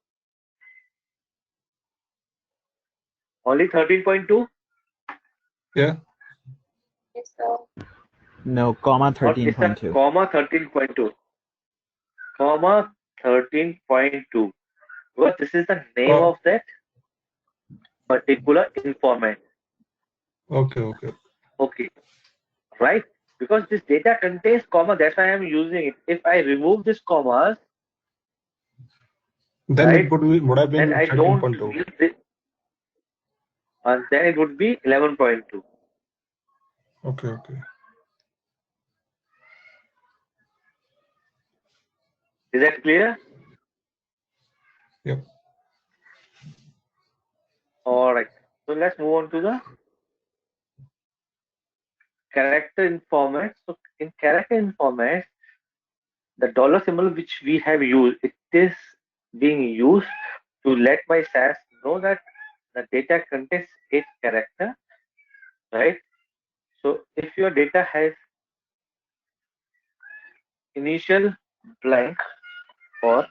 Only 13.2? Yeah. Yes, sir. No, comma Or it's a 13.2. comma 13.2? Comma 13.2. Because this is the name Oh, of that particular informant. okay. Okay, right? Because this data contains comma, that's why I am using it. If I remove this commas, Then right, it would have and been I don't 13.2. use this, and then it would be 11.2. Okay. Is that clear? Yep. All right. So let's move on to the character informant. So in character informant, the dollar symbol which we have used, it is being used to let my SAS know that the data contains 8 character, right? So if your data has initial blank or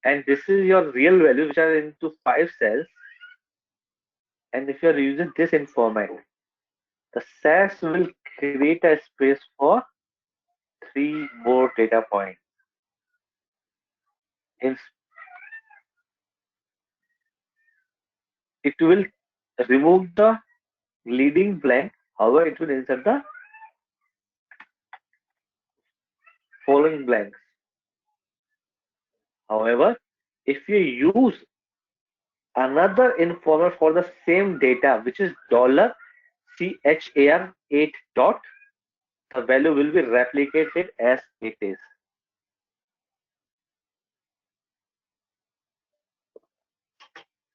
and this is your real value, which are into 5 cells. And if you are using this in format, the SAS will create a space for 3 more data points. It will remove the leading blank, however, it will insert the following blanks. However, if you use another informer for the same data, which is $CHAR8 dot, the value will be replicated as it is.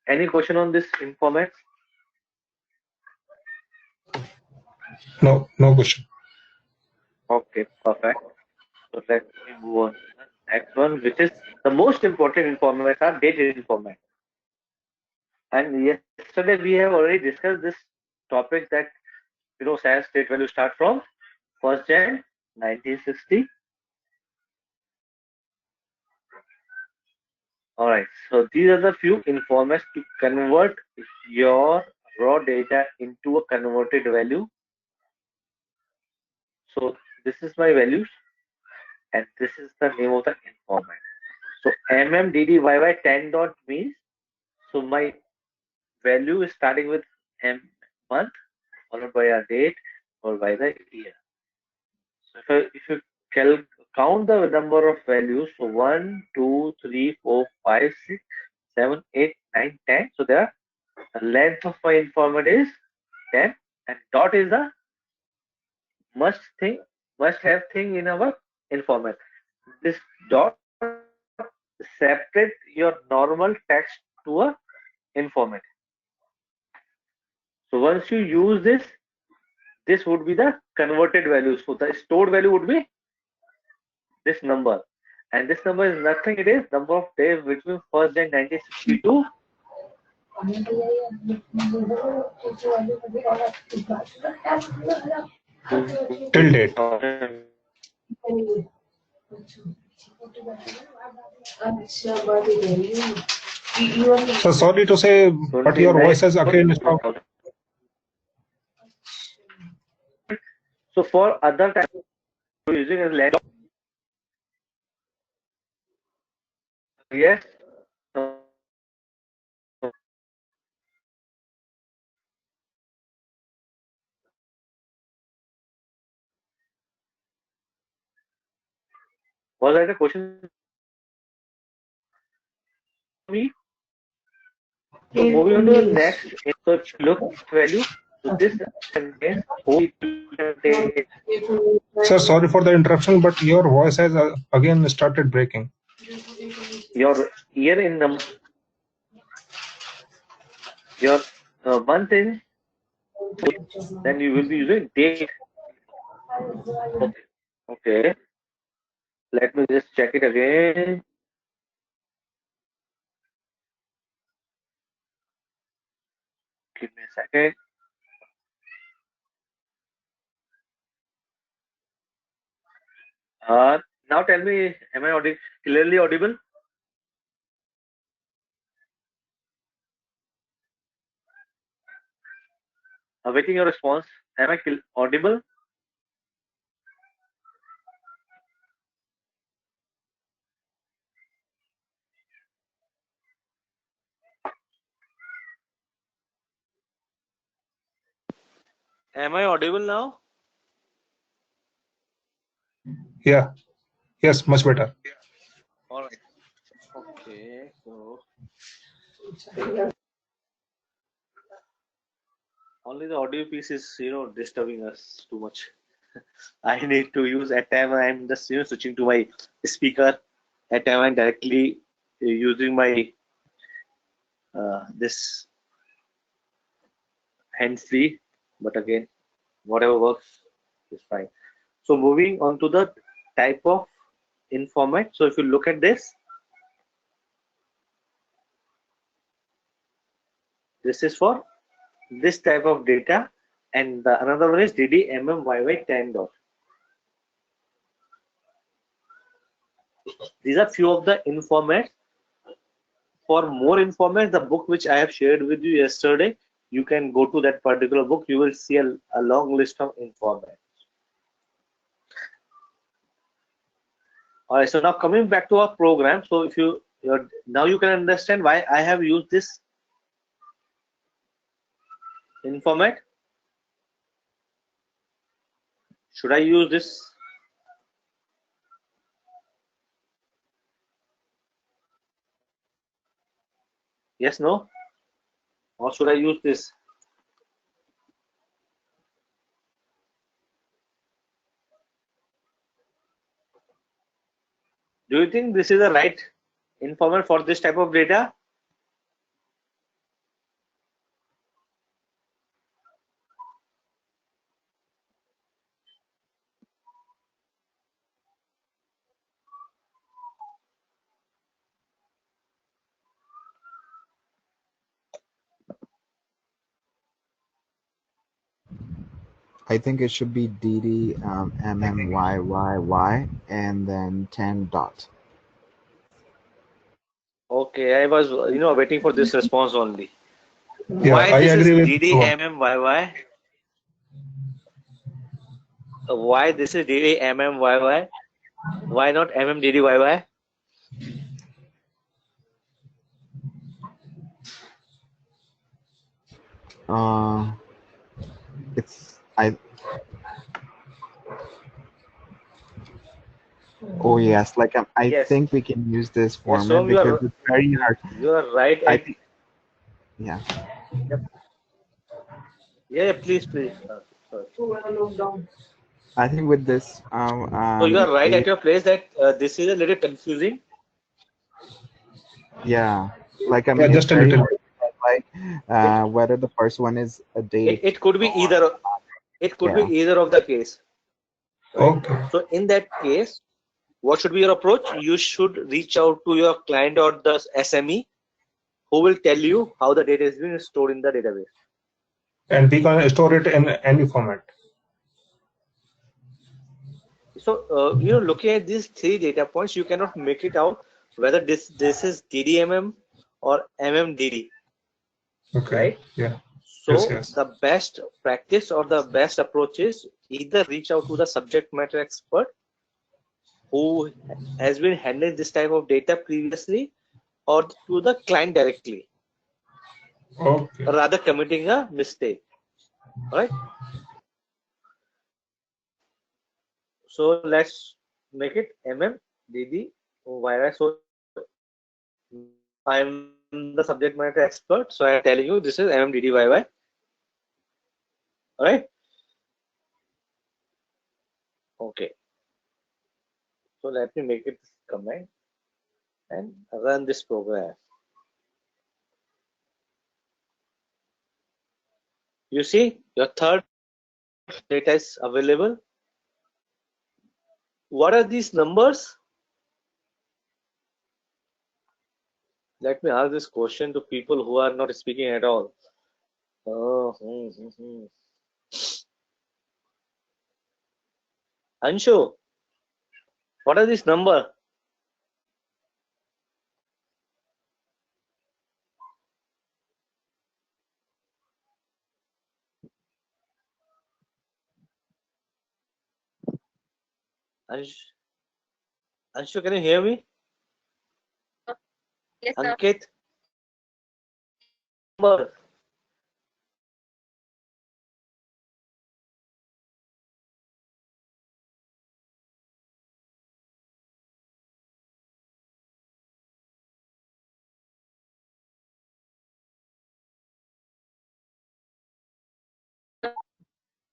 Any question on this informant? No question. Okay, perfect. So let me move on to the next one, which is the most important informats are date informat. And yesterday we have already discussed this topic that SAS date value start from 1st Jan 1960. Alright, so these are the few informats to convert your raw data into a converted value. So this is my values and this is the name of the informant. So MMDDYY10 dot means, so my value is starting with M month followed by a date or by the year. So if you count the number of values, so 1, 2, 3, 4, 5, 6, 7, 8, 9, 10. So there, the length of my informant is 10, and dot is the must have thing in our informant. This dot separate your normal text to a informant. So once you use this, this would be the converted value. So the stored value would be this number, and this number is nothing. It is number of days between 1st Jan 1962 Till date. So sorry to say, but your voice has again stopped. So for other time, using a lens. Yes. Was that a question for me? So moving on to the next, so if you look at value, so this contains Sir, sorry for the interruption, but your voice has again started breaking. your year in number, your month in, then you will be using date. Okay. Let me just check it again. Give me a second. Now tell me, am I clearly audible? Awaiting your response. Am I audible? Am I audible now? Yeah. Yes, much better. All right. Okay. So only the audio piece is disturbing us too much. I need to use at time I'm just switching to my speaker. At time I'm directly using my this hands free. But again, whatever works is fine. So moving on to the type of informant. So if you look at this is for this type of data, and the another one is DDMMYY10 dot. These are few of the informats for more information, the book which I have shared with you yesterday, you can go to that particular book. You will see a long list of information. All right. So now coming back to our program. So if now you can understand why I have used this informate. Should I use this? Yes, no? Or should I use this? Do you think this is the right informant for this type of data? I think it should be DD MMYYY and then 10 dot. Okay, I was waiting for this response only. Yeah, Why I this is agree with this one. DDMMYY? Why this is DDMMYY? Why not MMDDYY? It's I. Oh yes, like I Yes. think we can use this Yes, format Som, because it's very hard. you are right. I think, yeah. Yeah, please. Sorry. I think with this, So you are right at data, your place that this is a little confusing. yeah, like I Yeah, mean, it's just a very little. hard to tell, like whether the first one is a date. It could be either. It could be Yeah. either of the case. Right? Okay. So in that case, what should be your approach? You should reach out to your client or the SME who will tell you how the data is being stored in the database. And we can store it in any format. So looking at these three data points, you cannot make it out whether this is DDMM or MMDD. Okay. Right? Yeah. So Yes. the best practice or the best approach is either reach out to the subject matter expert who has been handling this type of data previously, or to the client directly, Okay. rather committing a mistake. All right. So let's make it MMDD virus. So I'm the subject matter expert, so I'm telling you this is MMDDYY. All right. Okay. So let me make it command and run this program. You see, your third data is available. What are these numbers? Let me ask this question to people who are not speaking at all. Anshu, what are these numbers? Anshu, can you hear me? Yes, sir. Ankit, number.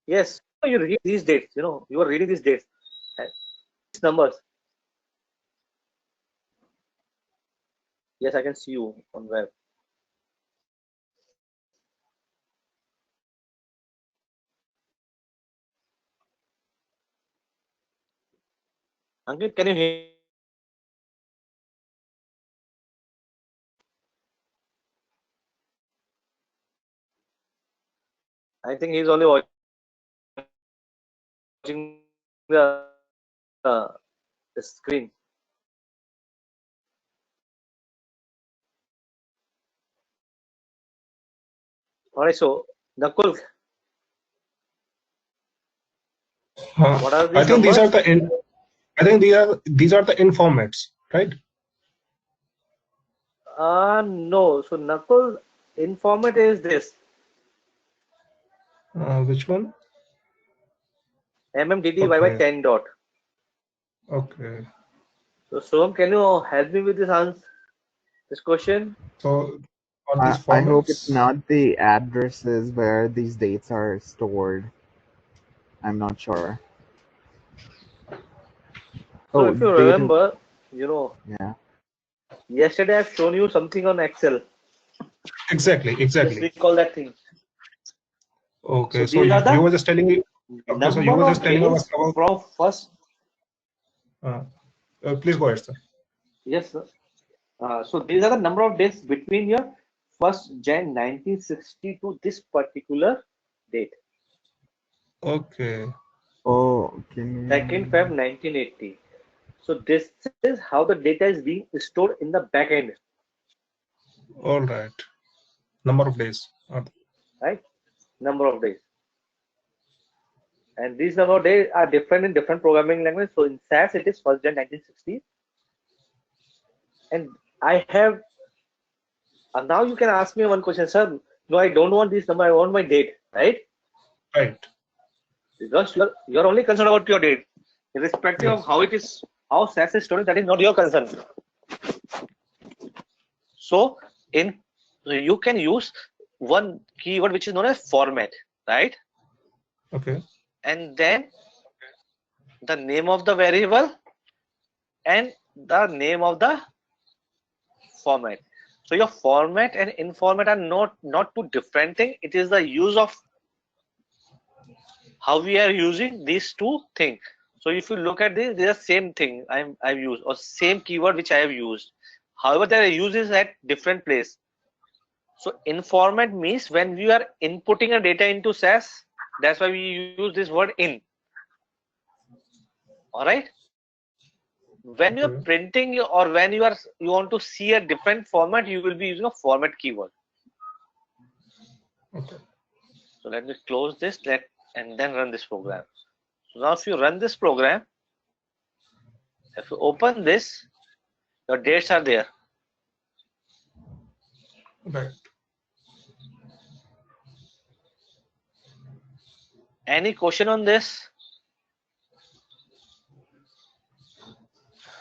Yes, you read these dates. You are reading these dates. These numbers. Yes, I can see you on web. Ankit, can you hear? I think he's only watching the screen. Alright, so Nakul, what are I these think these are numbers? the I think these are the informats, right? No. So Nakul, informant is this Which one? MMDDY by Okay. 10 dot. Okay. So Soham, can you help me with this answer, this question? So on these I hope it's formats. not the addresses where these dates are stored. I'm not sure. So Oh, if you date. remember, Yeah. yesterday I've shown you something on Excel. Exactly. Just recall that thing. So Okay. So these are you the were just telling me. Okay. So you number were just of telling us days about. from first. Please go ahead, sir. Yes, sir. So these are the number of days between your 1st Jan 1960 to this particular date, Okay. Oh, can 2nd you? Feb 1980. So this is how the data is being stored in the back end, All right. Number of days. right? Number of days. And these number of days are different in different programming language. So in SAS, it is 1st Jan 1960. And I have, now you can ask me one question, sir. No, I don't want this number, I want my date, right? Right. Because you're only concerned about your date. Irrespective of Yes. how it is, how SAS is storing, that is not your concern. So you can use one keyword which is known as format, right? Okay. And then the name of the variable and the name of the format. So your format and informat are not two different things. It is the use of how we are using these two things. So if you look at this, they are same thing I've used, or same keyword which I have used. However, their use is at different place. So informat means when we are inputting a data into SAS, that's why we use this word in. All right. When you're Okay. printing or when you want to see a different format, you will be using a format keyword. Okay. So let me close this and then run this program. So now if you run this program, if you open this, your dates are there. Right. Any question on this?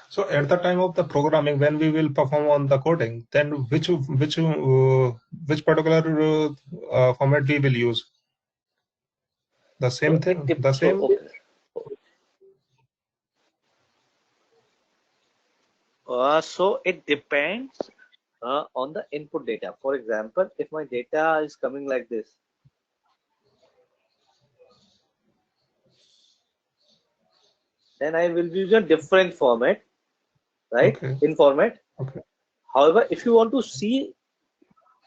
So at the time of the programming, when we will perform on the coding, then which particular format we will use? The same So thing. The same. okay. So it depends on the input data. For example, if my data is coming like this, then I will use a different format, right? Okay. In format. Okay. However, if you want to see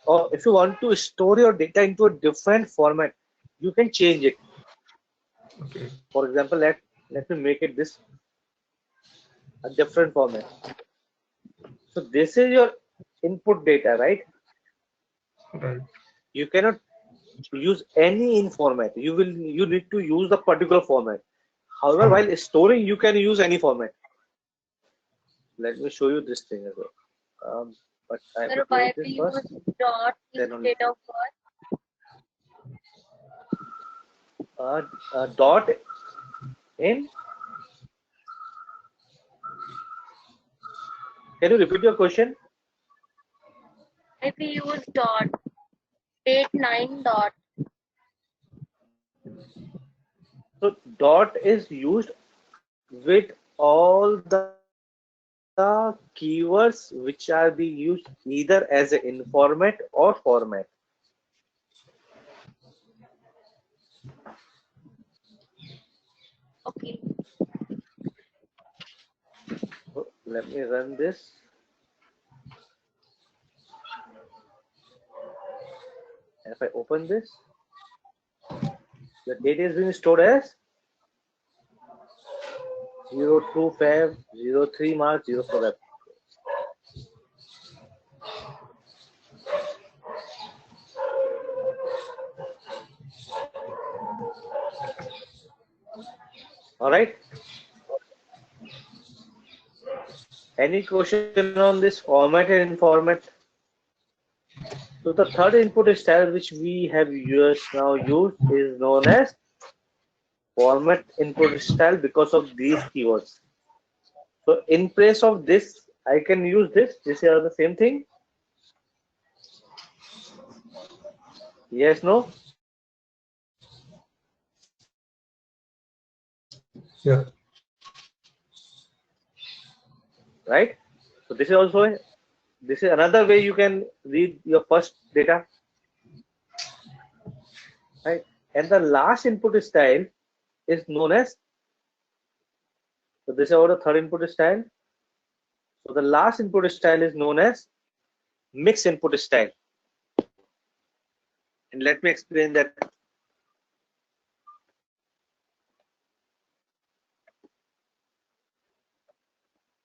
or if you want to store your data into a different format, you can change it. Okay. For example, let me make it this a different format. So this is your input data, right? Right. You cannot use any in format. You need to use the particular format. However, All right. while storing, you can use any format. Let me show you this thing as well. But I have to Sir, close why this we first. use dot Then only instead of birth? dot in. Can you repeat your question? If we use dot, date 9 dot. So dot is used with all the keywords which are being used either as an informat or format. Okay. So let me run this. And if I open this, the data is being stored as 02 Feb, 03 March, 04 April. All right. Any question on this format and format? So the third input style which we have used is known as format input style because of these keywords. So in place of this, I can use this. These are the same thing. Yes, no? Yeah. Right? So this is another way you can read your first data. Right? And the last input style is known as, so this is our third input style. So the last input style is known as mixed input style. And let me explain that.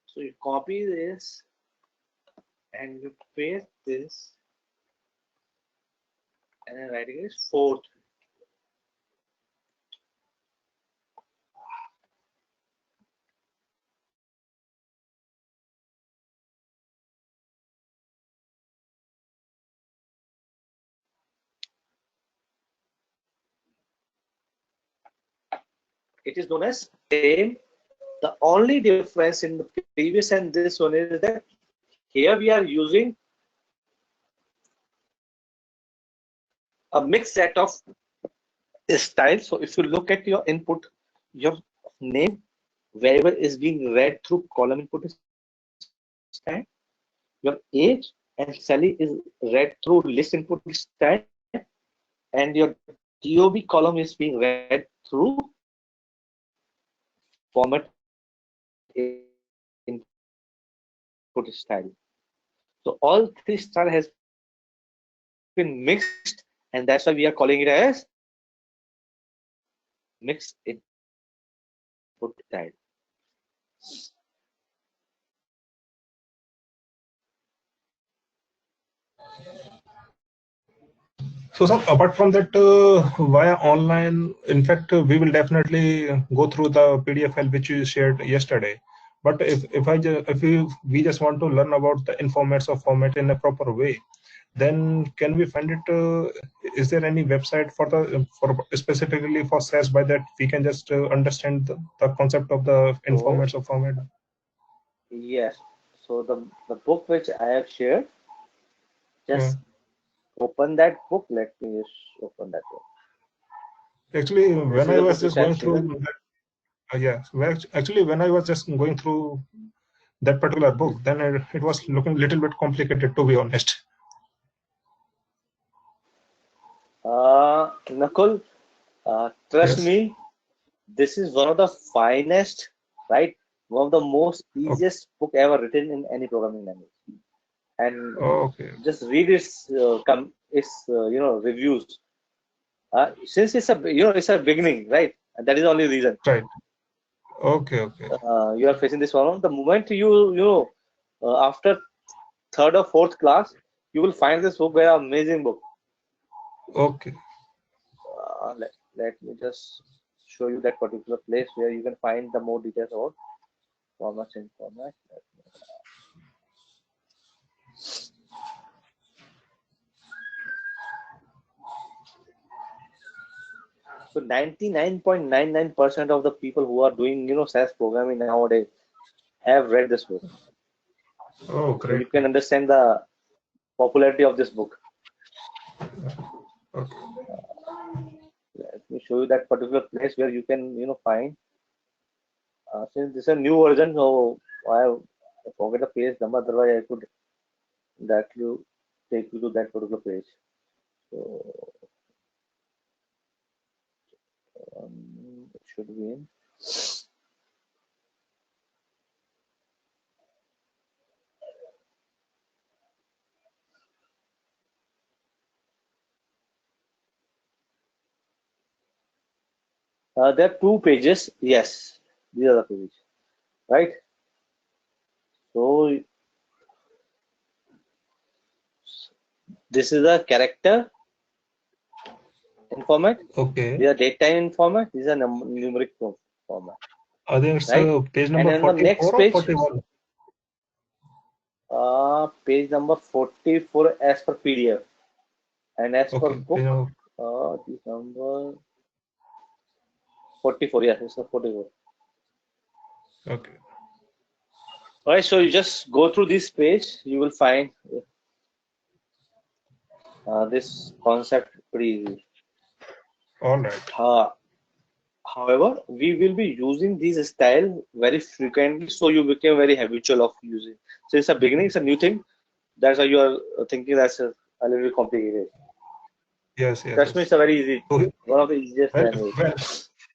So you copy this and you paste this and then writing is fourth. It is known as same. The only difference in the previous and this one is that here we are using a mixed set of styles. So if you look at your input, your name variable is being read through column input style. Your age and salary is read through list input style, and your DOB column is being read through format input style. So all three style has been mixed, and that's why we are calling it as mixed input style. So, sir, apart from that, via online, in fact, we will definitely go through the PDF file which you shared yesterday. But if we just want to learn about the informats of format in a proper way, then can we find it? Is there any website for specifically for SAS by that we can just understand the concept of the informats of format? Yes. So the book which I have shared, just open that book. Let me just open that book. Actually, So this when is I a was book just which I going have shared. through actually, when I was just going through that particular book, then it was looking a little bit complicated, to be honest. Nakul, trust Yes. me, this is one of the finest, right? One of the most easiest book ever written in any programming language. And Okay. just read its reviews. Since it's a beginning, right? And that is the only reason. Right. Okay. You are facing this problem. The moment after third or fourth class, you will find this book very amazing book. Okay. Let me just show you that particular place where you can find the more details about formats and format. So 99.99% of the people who are doing SAS programming nowadays have read this book. Oh, So you great. can understand the popularity of this book. Okay. Let me show you that particular place where you can find. Since this is a new version, so I forget the page number. Otherwise, I could that you take you to that particular page. So it should be in. There are two pages. Yes, these are the pages, right? So this is a character in format. Okay. These are date time in format. These are numeric form. format, I think it's right? page And number on the next 44 or page, 41. page number 44 as per PDF, and as per Okay, page book, number. this number 44. Yes, it's the 44. Okay. All right, so you just go through this page, you will find this concept pretty easy. All right. However, we will be using this style very frequently, so you become very habitual of using. So it's a beginning, it's a new thing. That's why you are thinking that's a little bit complicated. Yes, yes, Trust me, yes. it's a very easy, So, one of the easiest well, language. well,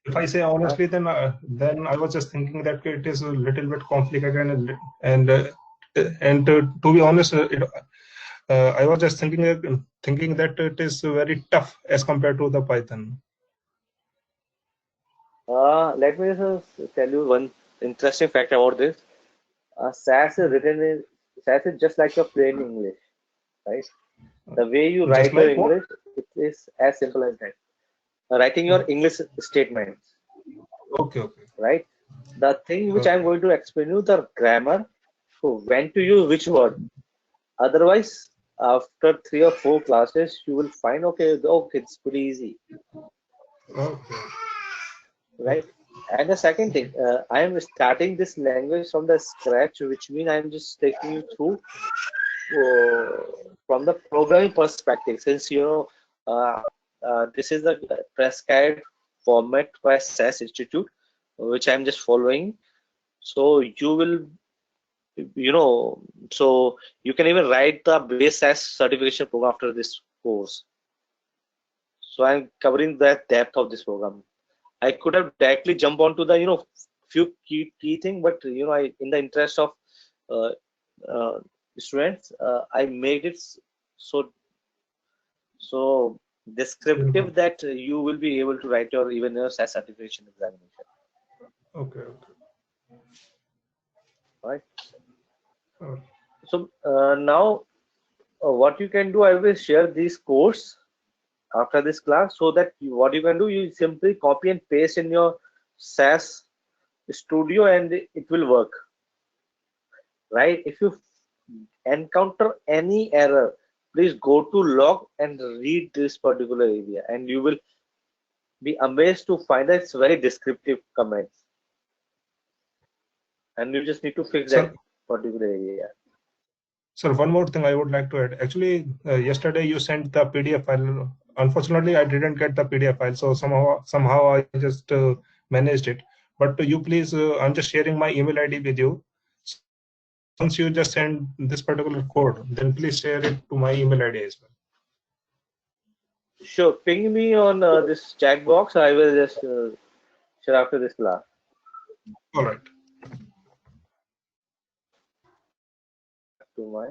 if I say honestly, then I was just thinking that it is a little bit complicated, and to be honest, I was just thinking that it is very tough as compared to the Python. Let me just tell you one interesting fact about this. SAS is just like your plain English, right? The way you Just write your like what? English, it is as simple as that. Writing your English statements, Okay, okay. right? The thing which I'm Okay. going to explain you, the grammar, so when to use which word. Otherwise, after 3 or 4 classes, you will find okay, it's pretty easy, Okay. right? And the second thing, I am starting this language from the scratch, which means I'm just taking you through from the programming perspective. Since this is the prescribed format by SAS Institute, which I'm just following. So you will, so you can even write the base SAS certification program after this course. So I'm covering the depth of this program. I could have directly jump onto the few key thing, but in the interest of uh, uh, students, I made it so descriptive Simple. that you will be able to write your even your SAS certification examination, Okay, okay. right? Uh, So now what you can do, I will share this course after this class, so that what you can do, you simply copy and paste in your SAS studio and it will work, right? If you encounter any error, please go to log and read this particular area, and you will be amazed to find that it's very descriptive comments, and you just need to fix that Sir, particular area. sir, one more thing I would like to add. Actually, yesterday you sent the PDF file. Unfortunately, I didn't get the PDF file, so somehow I just managed it. But you please, I'm just sharing my email ID with you. So once you just send this particular code, then please share it to my email ID as well. Sure, ping me on this chat box. I will just share after this class. All right. To my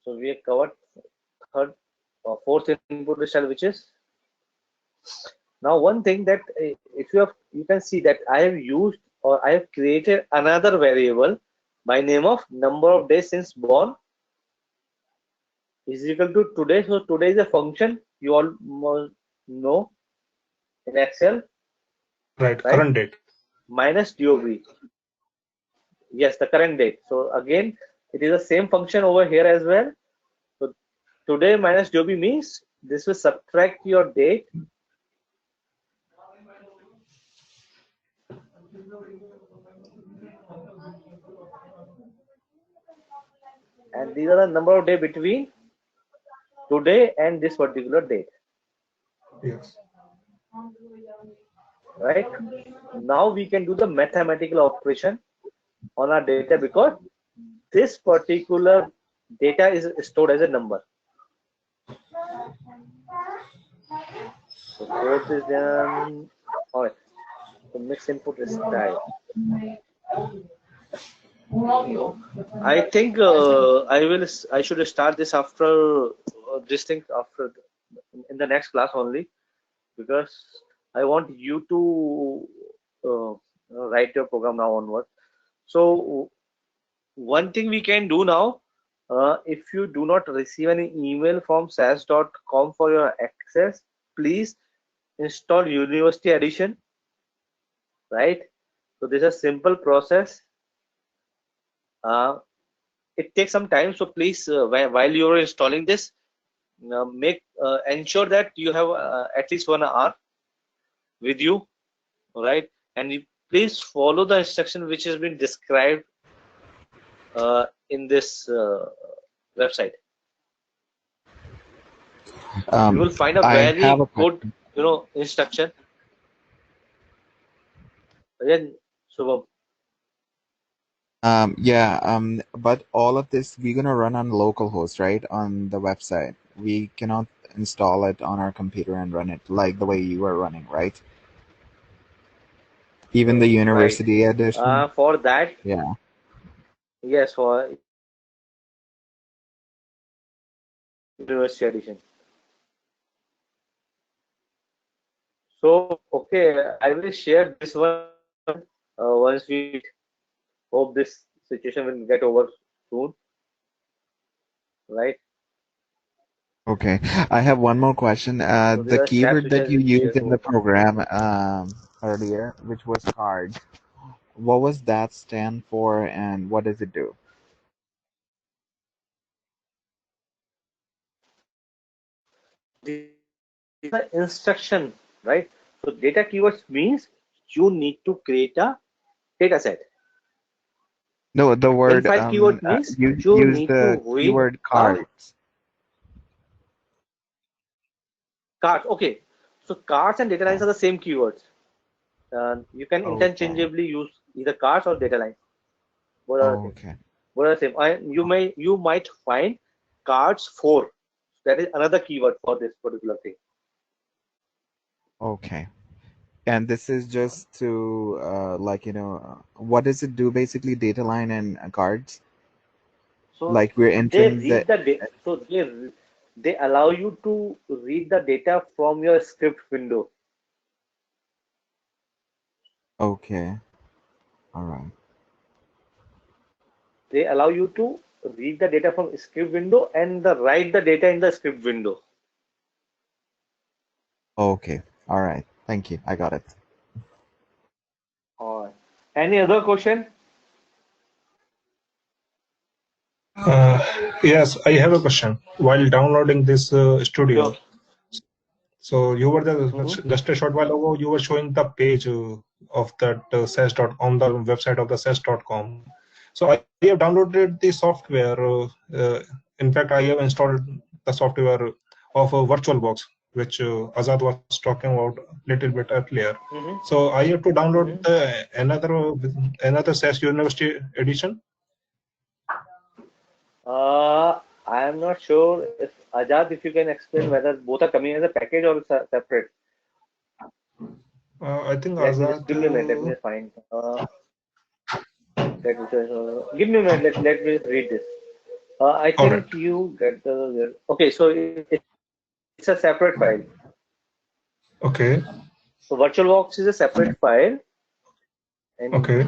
so we have covered third or fourth input style, which is now one thing that if you can see that I have used or I have created another variable by name of number of days since born is equal to today. So today is a function you all must know in Excel, Right. right? Current date. Minus DOB. Yes, the current date. So again, it is the same function over here as well. So today minus DOB means this will subtract your date and these are the number of days between today and this particular date, Yes. right? Now we can do the mathematical operation on our data because this particular data is stored as a number. So fourth is done. All right. So mix input is style. I think I should start this after this thing after in the next class only, because I want you to write your program now onwards. So one thing we can do now, if you do not receive any email from SAS.com for your access, please install University Edition, right? So this is a simple process. It takes some time, so please, while you are installing this, ensure that you have at least 1 hour with you, right? And you please follow the instruction which has been described in this website. You will find a I have very a good, question. instruction. Again, Shubham. But all of this we're gonna run on localhost, right? On the website. We cannot install it on our computer and run it like the way you are running, right? Even the Right. university edition. For that, Yeah. yes, for University Edition. So, okay, I will share this one once we hope this situation will get over soon, right? Okay. I have one more question. So these The are steps keyword which that has you been used shared in the over. program earlier, which was card, what was that stand for and what does it do? These are instruction, right? So data keywords means you need to create a data set. No, the word Infile keyword means you you use need the to read keyword a cards. card. Okay, so cards and data lines are the same keywords. You can Okay. interchangeably use either cards or data lines. Both are the same. Okay. Both are the same. You might find cards for. That is another keyword for this particular thing. Okay. And this is just to what does it do basically? Data line and cards? So Like we're they entering the read the data. So they allow you to read the data from your script window. okay. All right. They allow you to read the data from script window and write the data in the script window. Okay. All right. Thank you. I got it. Or any other question? Uh, yes, I have a question. While downloading this studio, Sure. so you were Mhm. just a short while ago, you were showing the page of that SAS dot on the website of the SAS.com. So I have downloaded the software. In fact, I have installed the software of VirtualBox, which Azad was talking about a little bit earlier. Mhm. So I have to download Mhm. the another SAS University edition. I am not sure if Ajad, if you can explain whether both are coming as a package or separate. I think Let me just Azad. give me a minute. Let me just find. Give me a minute. Let me read this. I All right. think you get the. Okay, so it's a separate file. Okay. So VirtualBox is a separate file, and Okay.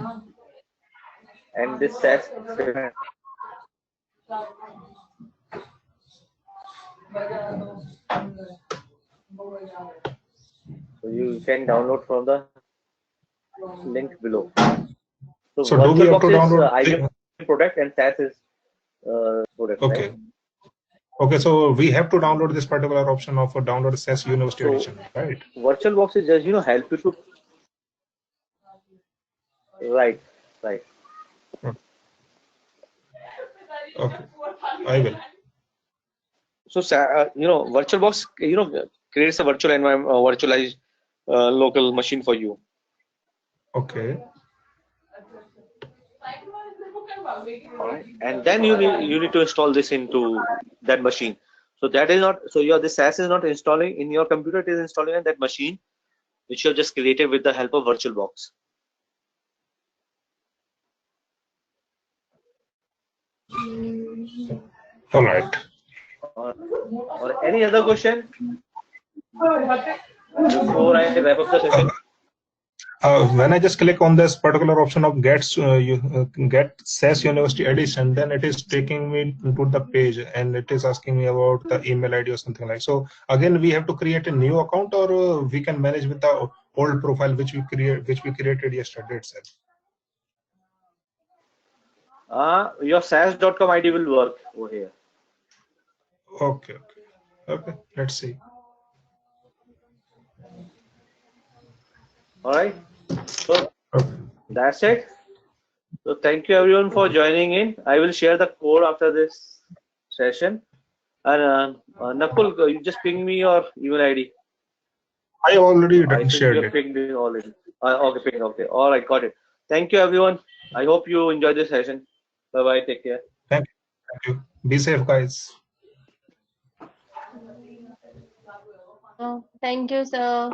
this says so you can download from the link below. So So do we have to VirtualBox is download IBM the? product and SAS is product, right? Okay. Okay. So we have to download this particular option of a download SAS University So edition, right? VirtualBox is just help you to right, right. Okay. I will. So VirtualBox creates a virtual environment, virtualized local machine for you. Okay. All right, and then you need to install this into that machine. So that is not so your this SAS is not installing in your computer. It is installing in that machine which you have just created with the help of VirtualBox. All right. Or any other question before I wrap up the session? When I just click on this particular option of get SAS University Edition, then it is taking me to the page and it is asking me about the email ID or something like. So again, we have to create a new account, or we can manage with the old profile which we created yesterday itself. Your SAS.com ID will work over here. Okay. Let's see. All right. So Okay. that's it. So thank you everyone for joining in. I will share the code after this session. And Nakul, you just ping me your email ID. I already I think you shared have it. pinged me already. Okay, ping. Okay. All right, got it. Thank you everyone. I hope you enjoyed this session. Bye bye. Take care. Thank you. Be safe, guys. Thank you, sir.